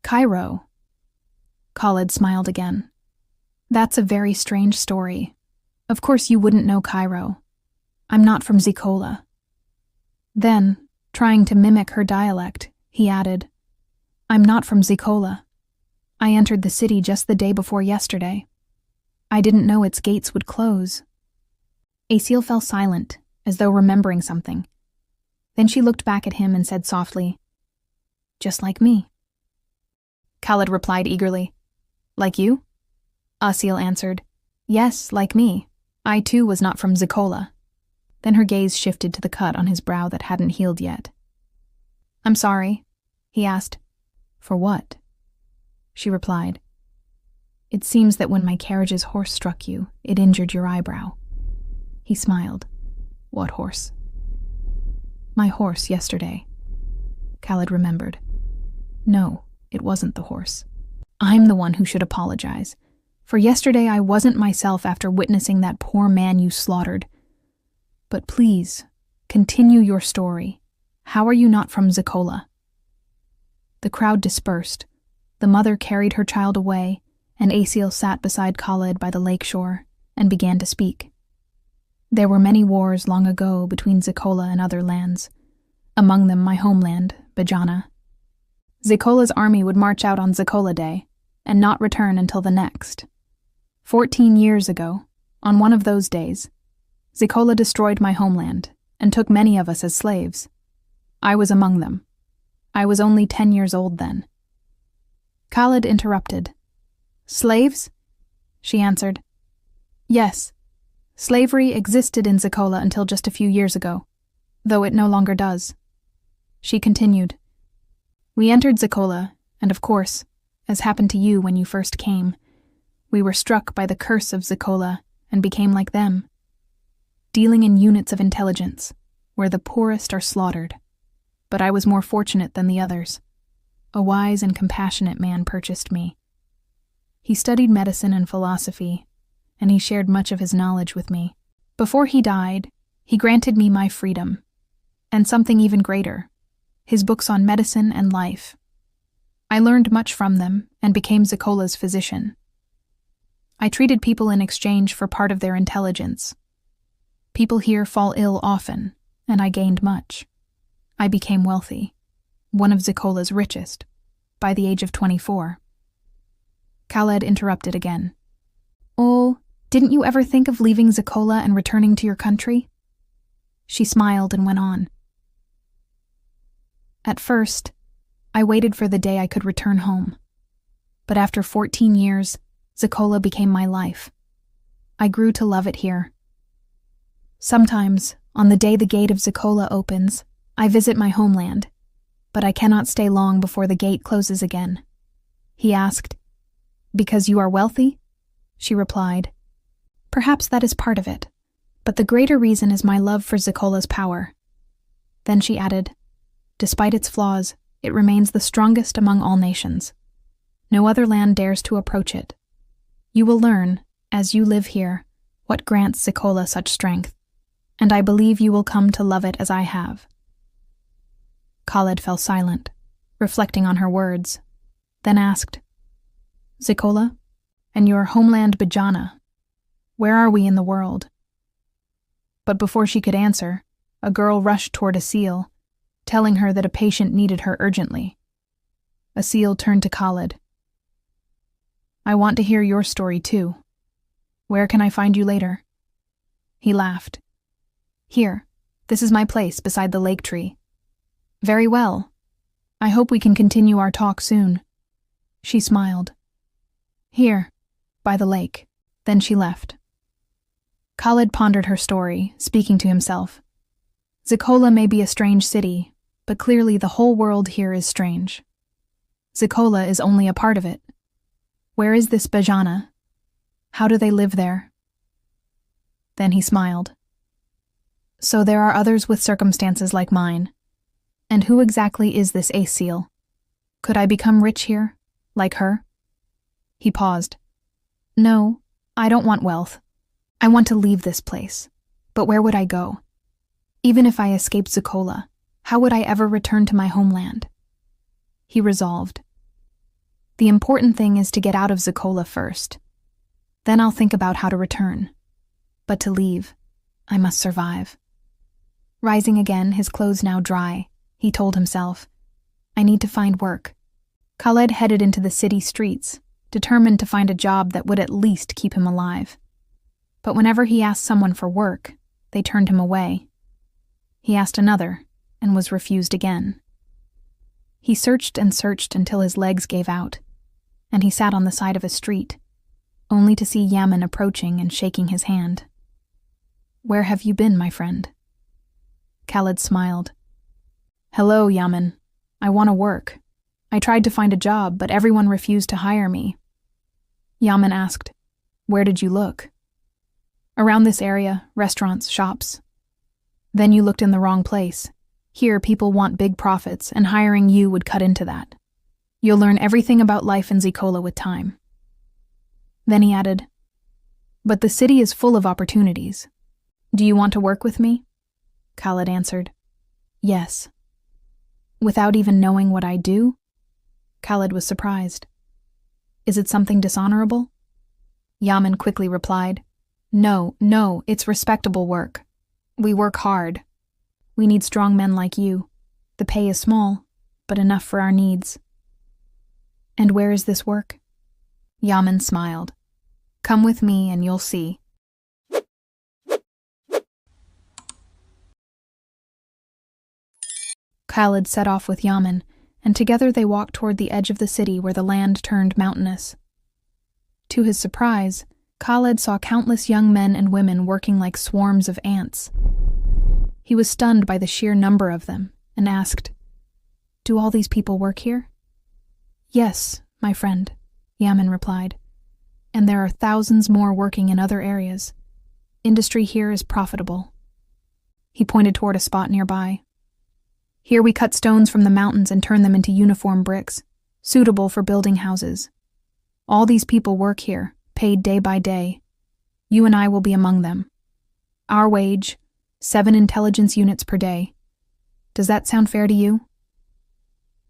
S1: Cairo?" Khalid smiled again. "That's a very strange story. Of course you wouldn't know Cairo. I'm not from Zikolla." Then, trying to mimic her dialect, he added, "I'm not from Zikolla. I entered the city just the day before yesterday. I didn't know its gates would close." Asil fell silent, as though remembering something. Then she looked back at him and said softly, "Just like me." Khalid replied eagerly, "Like you?" Asil answered, "Yes, like me. I too was not from Zikolla." Then her gaze shifted to the cut on his brow that hadn't healed yet. "I'm sorry," he asked. "For what?" She replied, "It seems that when my carriage's horse struck you, it injured your eyebrow." He smiled. "What horse?" "My horse yesterday." Khalid remembered. "No, it wasn't the horse. I'm the one who should apologize. For yesterday I wasn't myself after witnessing that poor man you slaughtered. But please, continue your story. How are you not from Zikolla?" The crowd dispersed. The mother carried her child away, and Asil sat beside Khalid by the lake shore and began to speak. There were many wars long ago between Zikolla and other lands, among them my homeland, Bajana. Zikolla's army would march out on Zikolla Day and not return until the next. 14 years ago, on one of those days, Zikolla destroyed my homeland and took many of us as slaves. I was among them. I was only 10 years old then. Khalid interrupted. "Slaves?" She answered. "Yes. Slavery existed in Zikolla until just a few years ago, though it no longer does." She continued. "We entered Zikolla, and of course, as happened to you when you first came, we were struck by the curse of Zikolla and became like them, dealing in units of intelligence, where the poorest are slaughtered. But I was more fortunate than the others. A wise and compassionate man purchased me. He studied medicine and philosophy, and he shared much of his knowledge with me. Before he died, he granted me my freedom, and something even greater, his books on medicine and life. I learned much from them and became Zikolla's physician. I treated people in exchange for part of their intelligence. People here fall ill often, and I gained much. I became wealthy, one of Zikolla's richest, by the age of 24. Khalid interrupted again. "Oh, didn't you ever think of leaving Zikolla and returning to your country?" She smiled and went on. "At first, I waited for the day I could return home. But after 14 years, Zikolla became my life. I grew to love it here. Sometimes, on the day the gate of Zikolla opens, I visit my homeland, but I cannot stay long before the gate closes again." He asked, "Because you are wealthy?" She replied, "Perhaps that is part of it, but the greater reason is my love for Zikolla's power." Then she added, "Despite its flaws, it remains the strongest among all nations. No other land dares to approach it. You will learn, as you live here, what grants Zikolla such strength, and I believe you will come to love it as I have." Khalid fell silent, reflecting on her words, then asked, "Zikolla, and your homeland Bajana, where are we in the world?" But before she could answer, a girl rushed toward Asil, telling her that a patient needed her urgently. Asil turned to Khalid. "I want to hear your story too. Where can I find you later?" He laughed. "Here, this is my place beside the lake tree." "Very well. I hope we can continue our talk soon." She smiled. "Here, by the lake." Then she left. Khalid pondered her story, speaking to himself. Zikolla may be a strange city, but clearly the whole world here is strange. Zikolla is only a part of it. Where is this Bajana? How do they live there? Then he smiled. So there are others with circumstances like mine. And who exactly is this Asil? Could I become rich here, like her? He paused. No, I don't want wealth. I want to leave this place. But where would I go? Even if I escaped Zikolla, how would I ever return to my homeland? He resolved. The important thing is to get out of Zikolla first. Then I'll think about how to return. But to leave, I must survive. Rising again, his clothes now dry, he told himself, I need to find work. Khalid headed into the city streets, determined to find a job that would at least keep him alive. But whenever he asked someone for work, they turned him away. He asked another, and was refused again. He searched and searched until his legs gave out, and he sat on the side of a street, only to see Yamin approaching and shaking his hand. Where have you been, my friend? Khalid smiled. Hello, Yamin. I want to work. I tried to find a job, but everyone refused to hire me. Yamin asked, Where did you look? Around this area, restaurants, shops. Then you looked in the wrong place. Here, people want big profits, and hiring you would cut into that. You'll learn everything about life in Zikolla with time. Then he added, But the city is full of opportunities. Do you want to work with me? Khalid answered, Yes. Without even knowing what I do? Khalid was surprised. Is it something dishonorable? Yamin quickly replied, No, it's respectable work. We work hard. We need strong men like you. The pay is small, but enough for our needs. And where is this work? Yamin smiled. Come with me and you'll see. Khalid set off with Yamin, and together they walked toward the edge of the city where the land turned mountainous. To his surprise, Khalid saw countless young men and women working like swarms of ants. He was stunned by the sheer number of them and asked, Do all these people work here? Yes, my friend, Yamin replied. And there are thousands more working in other areas. Industry here is profitable. He pointed toward a spot nearby. Here we cut stones from the mountains and turn them into uniform bricks, suitable for building houses. All these people work here, paid day by day. You and I will be among them. Our wage, 7 intelligence units per day. Does that sound fair to you?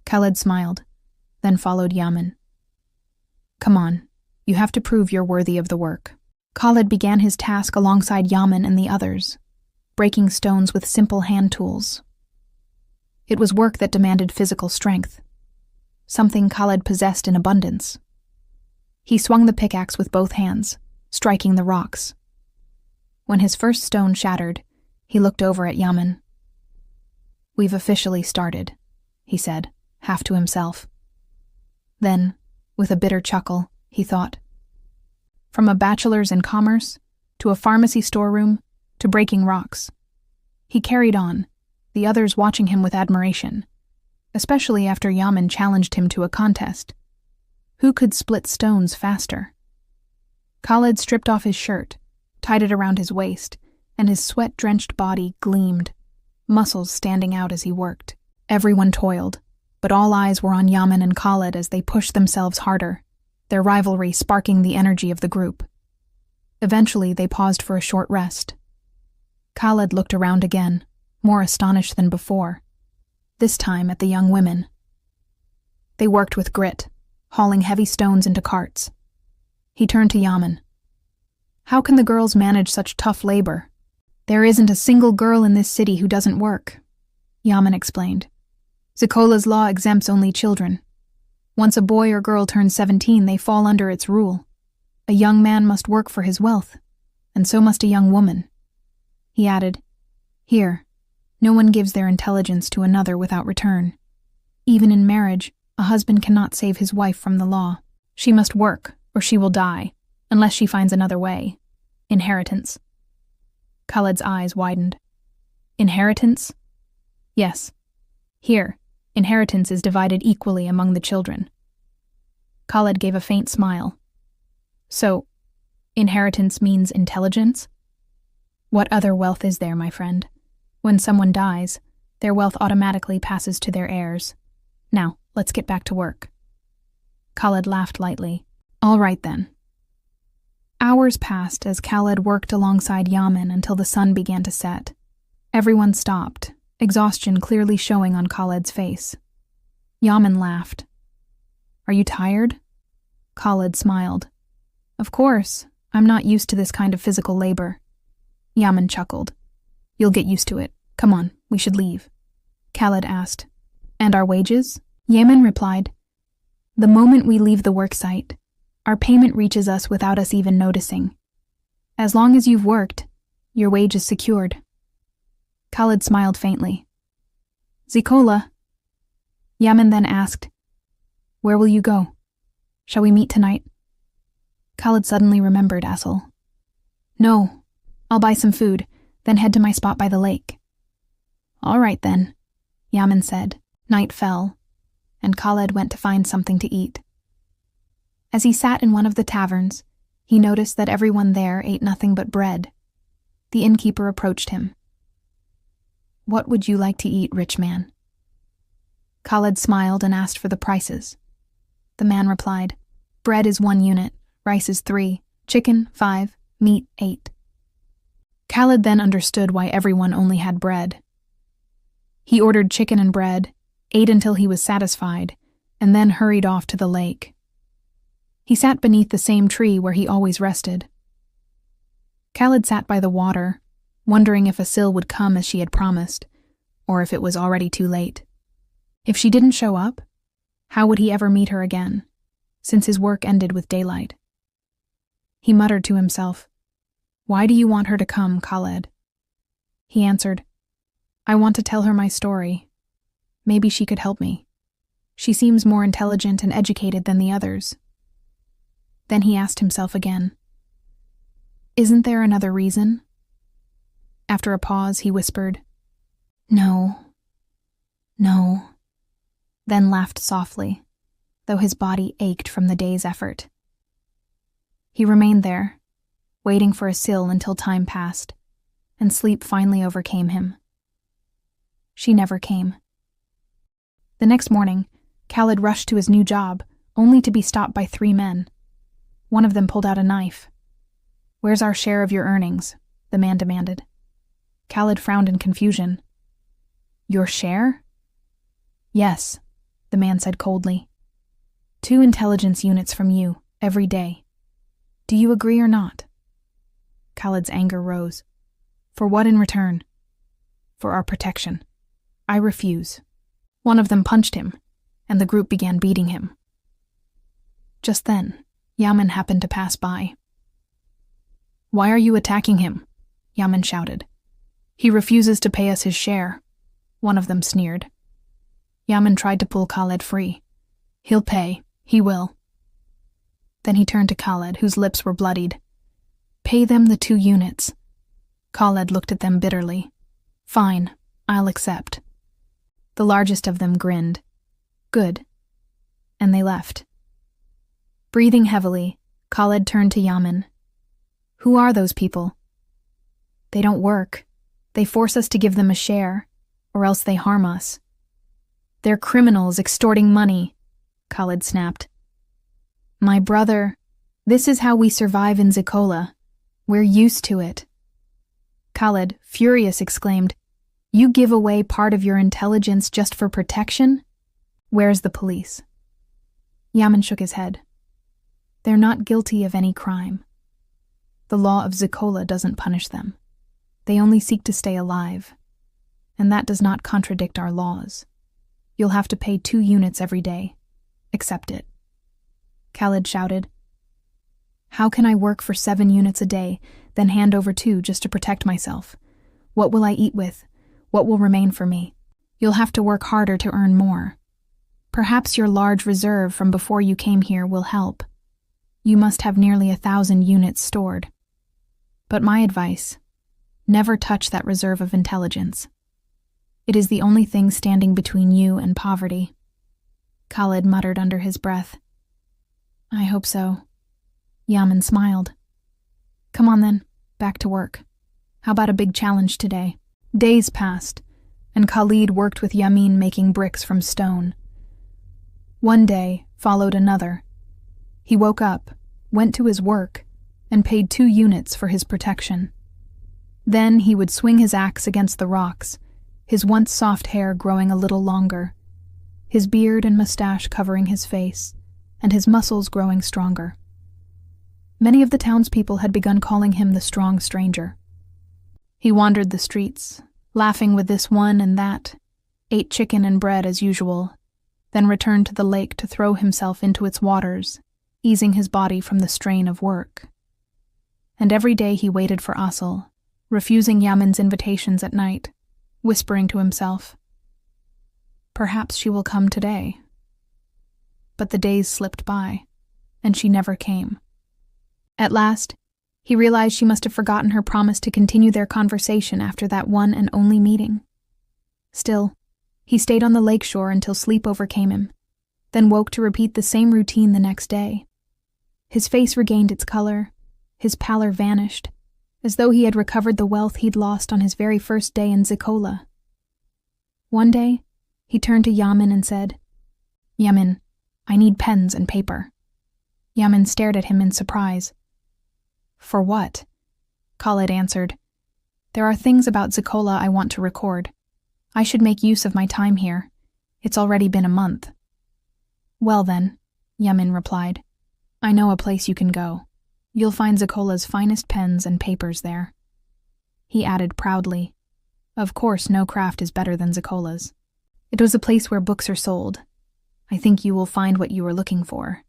S1: Khalid smiled, then followed Yamin. Come on, you have to prove you're worthy of the work. Khalid began his task alongside Yamin and the others, breaking stones with simple hand tools. It was work that demanded physical strength, something Khalid possessed in abundance. He swung the pickaxe with both hands, striking the rocks. When his first stone shattered, he looked over at Yamin. We've officially started, he said, half to himself. Then, with a bitter chuckle, he thought, from a bachelor's in commerce, to a pharmacy storeroom, to breaking rocks. He carried on, the others watching him with admiration, especially after Yamin challenged him to a contest. Who could split stones faster? Khalid stripped off his shirt, tied it around his waist, and his sweat-drenched body gleamed, muscles standing out as he worked. Everyone toiled, but all eyes were on Yamin and Khalid as they pushed themselves harder, their rivalry sparking the energy of the group. Eventually, they paused for a short rest. Khalid looked around again, more astonished than before, this time at the young women. They worked with grit, hauling heavy stones into carts. He turned to Yamin. How can the girls manage such tough labor? There isn't a single girl in this city who doesn't work, Yamin explained. Zikolla's law exempts only children. Once a boy or girl turns 17, they fall under its rule. A young man must work for his wealth, and so must a young woman. He added, Here, no one gives their intelligence to another without return. Even in marriage, a husband cannot save his wife from the law. She must work, or she will die, unless she finds another way. Inheritance. Khalid's eyes widened. Inheritance? Yes. Here, inheritance is divided equally among the children. Khalid gave a faint smile. So, inheritance means intelligence? What other wealth is there, my friend? When someone dies, their wealth automatically passes to their heirs. Now, let's get back to work. Khalid laughed lightly. All right then. Hours passed as Khalid worked alongside Yamin until the sun began to set. Everyone stopped, exhaustion clearly showing on Khalid's face. Yamin laughed. Are you tired? Khalid smiled. Of course, I'm not used to this kind of physical labor. Yamin chuckled. You'll get used to it. Come on, we should leave. Khalid asked. And our wages? Yamin replied. The moment we leave the worksite, our payment reaches us without us even noticing. As long as you've worked, your wage is secured. Khalid smiled faintly. Zikolla. Yamin then asked, Where will you go? Shall we meet tonight? Khalid suddenly remembered Asil. No, I'll buy some food, then head to my spot by the lake. All right then, Yamin said. Night fell, and Khalid went to find something to eat. As he sat in one of the taverns, he noticed that everyone there ate nothing but bread. The innkeeper approached him. What would you like to eat, rich man? Khalid smiled and asked for the prices. The man replied, Bread is 1 unit, rice is 3, chicken 5, meat 8. Khalid then understood why everyone only had bread. He ordered chicken and bread, ate until he was satisfied, and then hurried off to the lake. He sat beneath the same tree where he always rested. Khalid sat by the water, wondering if Asil would come as she had promised, or if it was already too late. If she didn't show up, how would he ever meet her again, since his work ended with daylight? He muttered to himself, Why do you want her to come, Khalid? He answered, I want to tell her my story. Maybe she could help me. She seems more intelligent and educated than the others. Then he asked himself again, Isn't there another reason? After a pause, he whispered, No, then laughed softly, though his body ached from the day's effort. He remained there, waiting for Asil until time passed, and sleep finally overcame him. She never came. The next morning, Khalid rushed to his new job, only to be stopped by 3 men. One of them pulled out a knife. Where's our share of your earnings? The man demanded. Khalid frowned in confusion. Your share? Yes, the man said coldly. 2 intelligence units from you, every day. Do you agree or not? Khalid's anger rose. For what in return? For our protection. I refuse. One of them punched him, and the group began beating him. Just then, Yamin happened to pass by. Why are you attacking him? Yamin shouted. He refuses to pay us his share. One of them sneered. Yamin tried to pull Khalid free. He'll pay. He will. Then he turned to Khalid, whose lips were bloodied. Pay them the 2 units. Khalid looked at them bitterly. Fine, I'll accept. The largest of them grinned. Good. And they left. Breathing heavily, Khalid turned to Yamin. Who are those people? They don't work. They force us to give them a share, or else they harm us. They're criminals extorting money, Khalid snapped. My brother, this is how we survive in Zikolla. We're used to it. Khalid, furious, exclaimed, You give away part of your intelligence just for protection? Where's the police? Yamin shook his head. They're not guilty of any crime. The law of Zikolla doesn't punish them. They only seek to stay alive. And that does not contradict our laws. You'll have to pay 2 units every day. Accept it. Khalid shouted. How can I work for 7 units a day, then hand over 2 just to protect myself? What will I eat with? What will remain for me? You'll have to work harder to earn more. Perhaps your large reserve from before you came here will help. You must have nearly 1,000 units stored. But my advice, never touch that reserve of intelligence. It is the only thing standing between you and poverty. Khalid muttered under his breath. I hope so. Yamin smiled. Come on then, back to work. How about a big challenge today? Days passed, and Khalid worked with Yamin making bricks from stone. One day followed another. He woke up, went to his work, and paid 2 units for his protection. Then he would swing his axe against the rocks, his once soft hair growing a little longer, his beard and mustache covering his face, and his muscles growing stronger. Many of the townspeople had begun calling him the strong stranger. He wandered the streets, laughing with this one and that, ate chicken and bread as usual, then returned to the lake to throw himself into its waters, easing his body from the strain of work. And every day he waited for Asil, refusing Yamin's invitations at night, whispering to himself, "Perhaps she will come today." But the days slipped by, and she never came. At last, he realized she must have forgotten her promise to continue their conversation after that one and only meeting. Still, he stayed on the lakeshore until sleep overcame him, then woke to repeat the same routine the next day. His face regained its color, his pallor vanished, as though he had recovered the wealth he'd lost on his very first day in Zikolla. One day, he turned to Yamin and said, "Yamin, I need pens and paper." Yamin stared at him in surprise. "For what?" Khalid answered, "There are things about Zikolla I want to record. I should make use of my time here. It's already been a month." "Well then," Yamin replied, "I know a place you can go. You'll find Zikolla's finest pens and papers there." He added proudly, "Of course no craft is better than Zikolla's. It was a place where books are sold. I think you will find what you are looking for."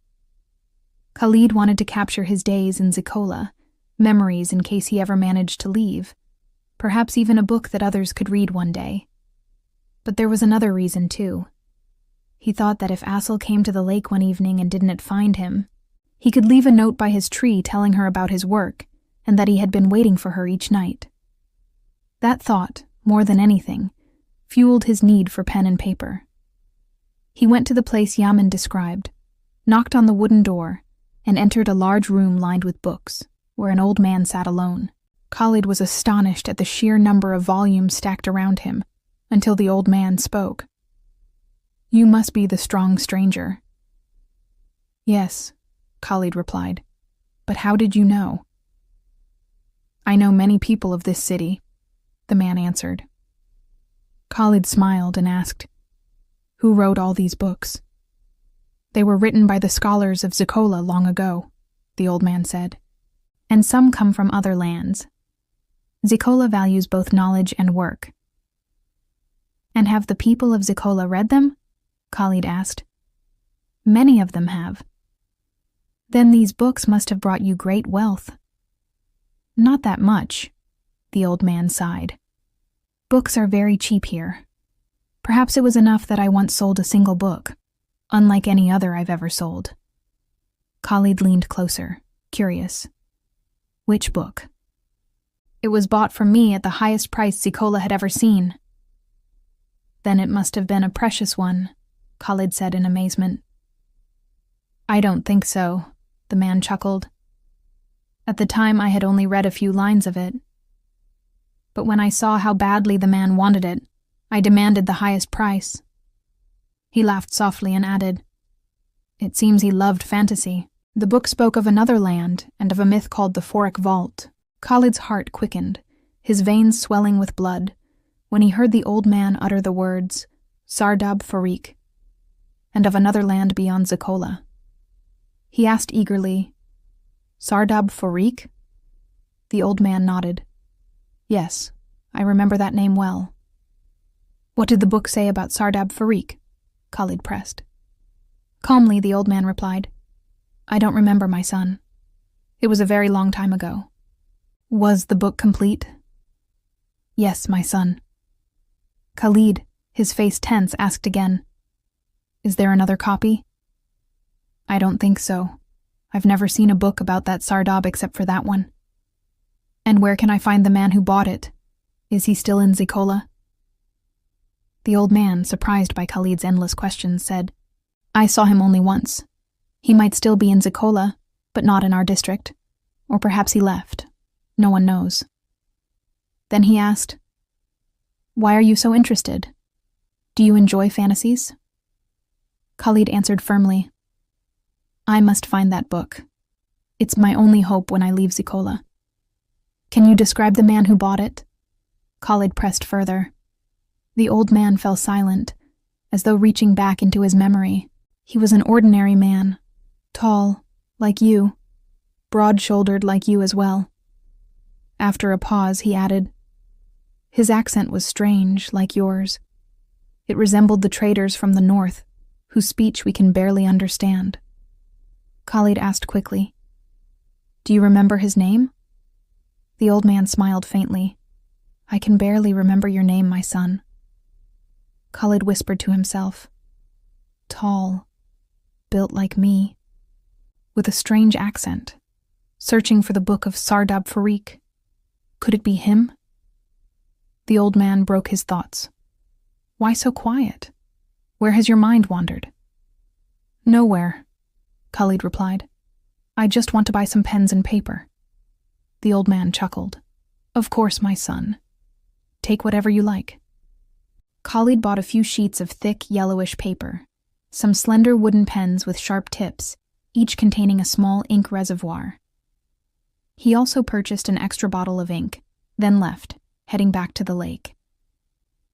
S1: Khalid wanted to capture his days in Zikolla, memories in case he ever managed to leave, perhaps even a book that others could read one day. But there was another reason too. He thought that if Asil came to the lake one evening and didn't find him, he could leave a note by his tree telling her about his work and that he had been waiting for her each night. That thought, more than anything, fueled his need for pen and paper. He went to the place Yamin described, knocked on the wooden door, and entered a large room lined with books, where an old man sat alone. Khalid was astonished at the sheer number of volumes stacked around him, until the old man spoke. "You must be the strong stranger." "Yes," Khalid replied. "But how did you know?" "I know many people of this city," the man answered. Khalid smiled and asked, "Who wrote all these books?" "They were written by the scholars of Zikolla long ago," the old man said. "And some come from other lands. Zikolla values both knowledge and work." "And have the people of Zikolla read them?" Khalid asked. "Many of them have." "Then these books must have brought you great wealth." "Not that much," the old man sighed. "Books are very cheap here. Perhaps it was enough that I once sold a single book, unlike any other I've ever sold." Khalid leaned closer, curious. "Which book?" "It was bought from me at the highest price Zikolla had ever seen." "Then it must have been a precious one," Khalid said in amazement. "I don't think so," the man chuckled. "At the time I had only read a few lines of it. But when I saw how badly the man wanted it, I demanded the highest price." He laughed softly and added, "It seems he loved fantasy." The book spoke of another land and of a myth called the Forik Vault. Khalid's heart quickened, his veins swelling with blood, when he heard the old man utter the words, Sardab Forik, and of another land beyond Zikolla. He asked eagerly, "Sardab Forik?" The old man nodded. "Yes, I remember that name well." "What did the book say about Sardab Forik?" Khalid pressed. Calmly, the old man replied, "I don't remember, my son. It was a very long time ago." "Was the book complete?" "Yes, my son." Khalid, his face tense, asked again, "Is there another copy?" "I don't think so. I've never seen a book about that Sardab except for that one." "And where can I find the man who bought it? Is he still in Zikolla?" The old man, surprised by Khalid's endless questions, said, "I saw him only once. He might still be in Zikolla, but not in our district. Or perhaps he left. No one knows." Then he asked, Why are you so interested? Do you enjoy fantasies? Khalid answered firmly. I must find that book. It's my only hope when I leave Zikolla. Can you describe the man who bought it? Khalid pressed further. The old man fell silent, as though reaching back into his memory. He was an ordinary man, tall, like you, broad-shouldered like you as well. After a pause, he added, his accent was strange, like yours. It resembled the traders from the north, whose speech we can barely understand. Khalid asked quickly, do you remember his name? The old man smiled faintly. I can barely remember your name, my son. Khalid whispered to himself. Tall, built like me, with a strange accent, searching for the book of Sardab Forik. Could it be him? The old man broke his thoughts. Why so quiet? Where has your mind wandered? Nowhere, Khalid replied. I just want to buy some pens and paper. The old man chuckled. Of course, my son. Take whatever you like. Khalid bought a few sheets of thick, yellowish paper, some slender wooden pens with sharp tips, each containing a small ink reservoir. He also purchased an extra bottle of ink, then left, heading back to the lake.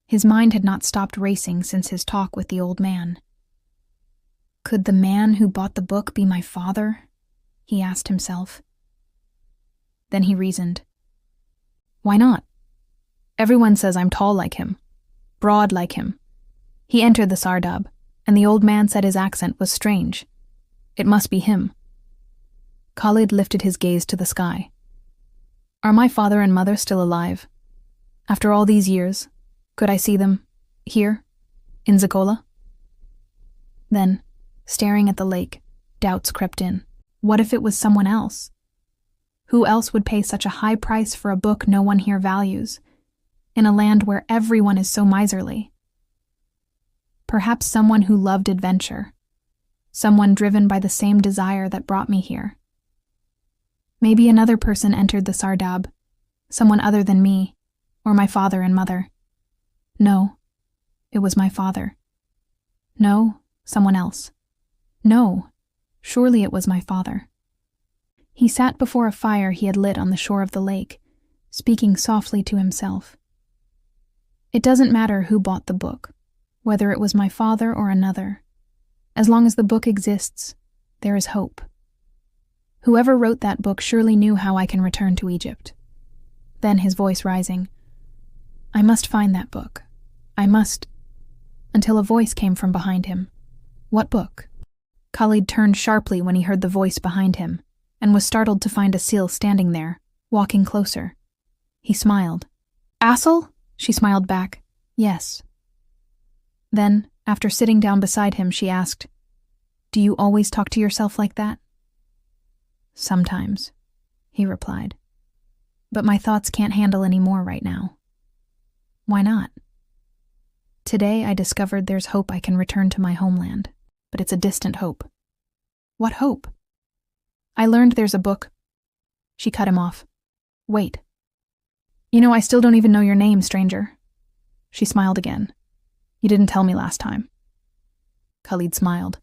S1: His mind had not stopped racing since his talk with the old man. Could the man who bought the book be my father? He asked himself. Then he reasoned. Why not? Everyone says I'm tall like him, broad like him. He entered the Sardab, and the old man said his accent was strange. It must be him. Khalid lifted his gaze to the sky. Are my father and mother still alive? After all these years, could I see them here, in Zikolla? Then, staring at the lake, doubts crept in. What if it was someone else? Who else would pay such a high price for a book no one here values, in a land where everyone is so miserly? Perhaps someone who loved adventure, someone driven by the same desire that brought me here. Maybe another person entered the Sardab, someone other than me, or my father and mother. No, it was my father. No, someone else. No, surely it was my father. He sat before a fire he had lit on the shore of the lake, speaking softly to himself. It doesn't matter who bought the book, whether it was my father or another. As long as the book exists, there is hope. Whoever wrote that book surely knew how I can return to Egypt. Then, his voice rising, I must find that book. I must... Until a voice came from behind him. What book? Khalid turned sharply when he heard the voice behind him, and was startled to find Asil standing there, walking closer. He smiled. Asil? She smiled back. Yes. Then, after sitting down beside him, she asked, Do you always talk to yourself like that? Sometimes, he replied. But my thoughts can't handle any more right now. Why not? Today I discovered there's hope I can return to my homeland, but it's a distant hope. What hope? I learned there's a book. She cut him off. Wait. You know, I still don't even know your name, stranger. She smiled again. You didn't tell me last time. Khalid smiled.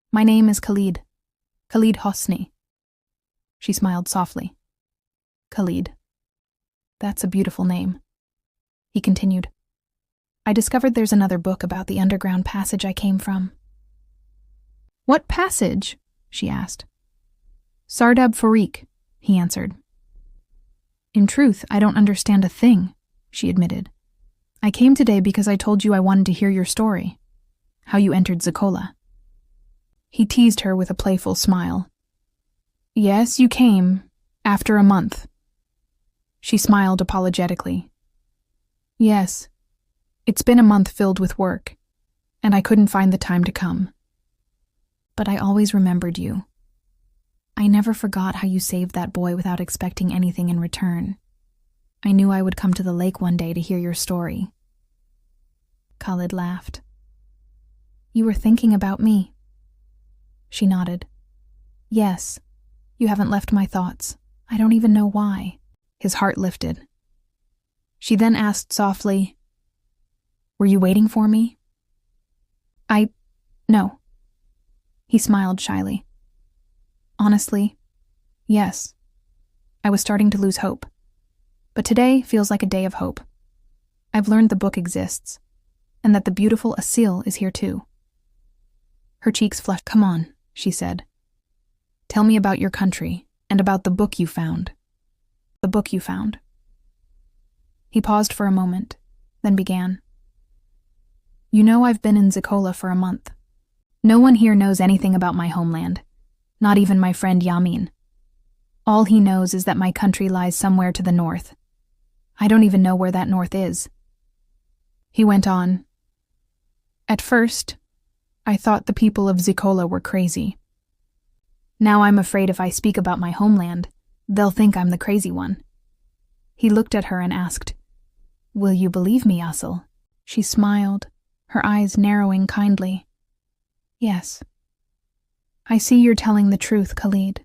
S1: My name is Khalid. Khalid Hosni. She smiled softly. Khalid. That's a beautiful name. He continued. I discovered there's another book about the underground passage I came from. What passage? She asked. Sardab Forik, he answered. In truth, I don't understand a thing, she admitted. I came today because I told you I wanted to hear your story, how you entered Zikolla. He teased her with a playful smile. Yes, you came, after a month. She smiled apologetically. Yes, it's been a month filled with work, and I couldn't find the time to come. But I always remembered you. I never forgot how you saved that boy without expecting anything in return. I knew I would come to the lake one day to hear your story. Khalid laughed. You were thinking about me. She nodded. Yes, you haven't left my thoughts. I don't even know why. His heart lifted. She then asked softly, Were you waiting for me? No. He smiled shyly. Honestly, yes. I was starting to lose hope. But today feels like a day of hope. I've learned the book exists, and that the beautiful Asil is here too. Her cheeks flushed. Come on, she said. Tell me about your country, and about the book you found. The book you found. He paused for a moment, then began. You know I've been in Zikolla for a month. No one here knows anything about my homeland, not even my friend Yamin. All he knows is that my country lies somewhere to the north. I don't even know where that north is. He went on. At first, I thought the people of Zikolla were crazy. Now I'm afraid if I speak about my homeland, they'll think I'm the crazy one. He looked at her and asked, Will you believe me, Asil? She smiled, her eyes narrowing kindly. Yes. I see you're telling the truth, Khalid.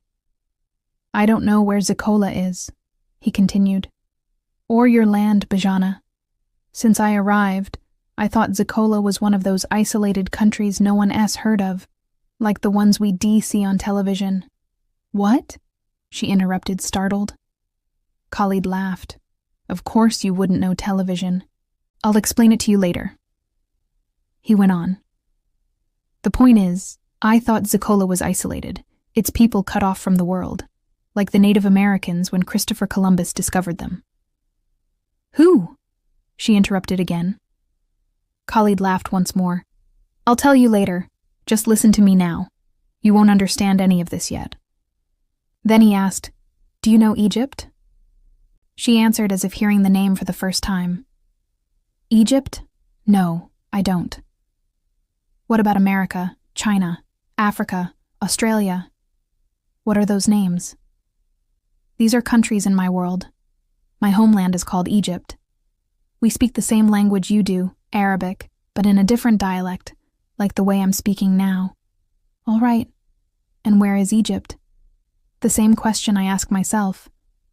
S1: I don't know where Zikolla is, he continued, or your land, Bajana. Since I arrived, I thought Zikolla was one of those isolated countries no one else heard of, like the ones we see on television. What? She interrupted, startled. Khalid laughed. Of course you wouldn't know television. I'll explain it to you later. He went on. The point is, I thought Zikolla was isolated, its people cut off from the world, like the Native Americans when Christopher Columbus discovered them. Who? She interrupted again. Khalid laughed once more. I'll tell you later. Just listen to me now. You won't understand any of this yet. Then he asked, Do you know Egypt? She answered as if hearing the name for the first time. Egypt? No, I don't. What about America, China, Africa, Australia? What are those names? These are countries in my world. My homeland is called Egypt. We speak the same language you do, Arabic, but in a different dialect, like the way I'm speaking now. All right. And where is Egypt? The same question I ask myself.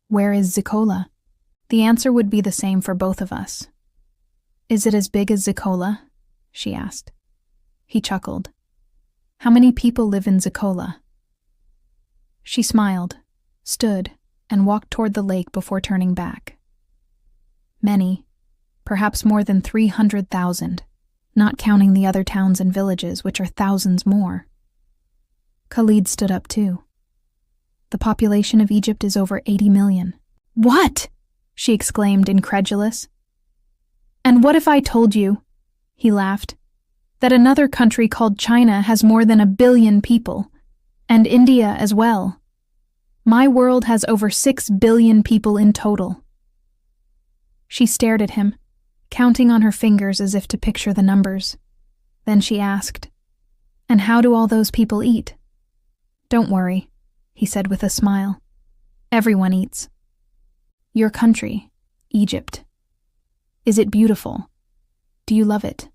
S1: Where is Zikolla? The answer would be the same for both of us. Is it as big as Zikolla? She asked. He chuckled. How many people live in Zikolla? She smiled, stood, and walked toward the lake before turning back. Many, perhaps more than 300,000, not counting the other towns and villages, which are thousands more. Khalid stood up too. The population of Egypt is over 80 million. What? She exclaimed, incredulous. And what if I told you, he laughed, that another country called China has more than 1 billion people, and India as well. My world has over 6 billion people in total. She stared at him, counting on her fingers as if to picture the numbers. Then she asked, And how do all those people eat? Don't worry, he said with a smile. Everyone eats. Your country, Egypt. Is it beautiful? Do you love it?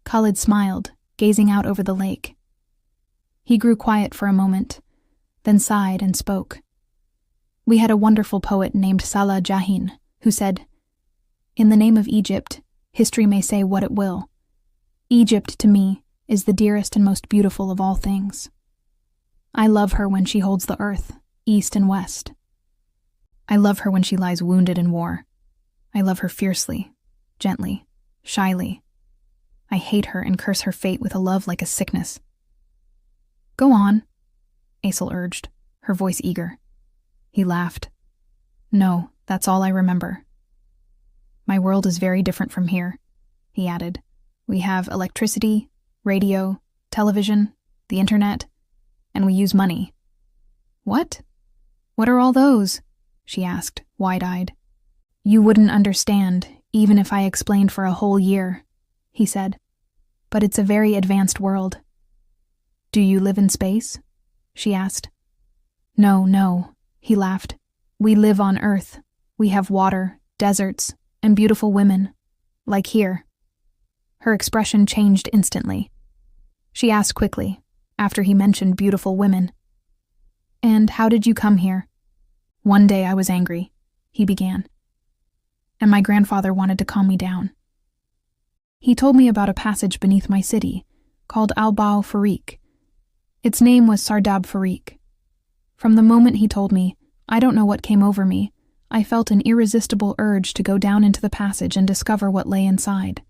S1: Khalid smiled, gazing out over the lake. He grew quiet for a moment, then sighed and spoke. We had a wonderful poet named Salah Jahin, who said, In the name of Egypt, history may say what it will. Egypt, to me, is the dearest and most beautiful of all things. I love her when she holds the earth, east and west. I love her when she lies wounded in war. I love her fiercely, gently, shyly. I hate her and curse her fate with a love like a sickness. Go on, Asil urged, her voice eager. He laughed. No, that's all I remember. My world is very different from here, he added. We have electricity, radio, television, the internet, and we use money. What? What are all those? She asked, wide-eyed. You wouldn't understand, even if I explained for a whole year, he said. But it's a very advanced world. Do you live in space? She asked. No, he laughed. We live on Earth. We have water, deserts, and beautiful women, like here. Her expression changed instantly. She asked quickly, after he mentioned beautiful women. And how did you come here? One day I was angry, he began. And my grandfather wanted to calm me down. He told me about a passage beneath my city, called Al-Bao Forik. Its name was Sardab Forik. From the moment he told me, I don't know what came over me, I felt an irresistible urge to go down into the passage and discover what lay inside.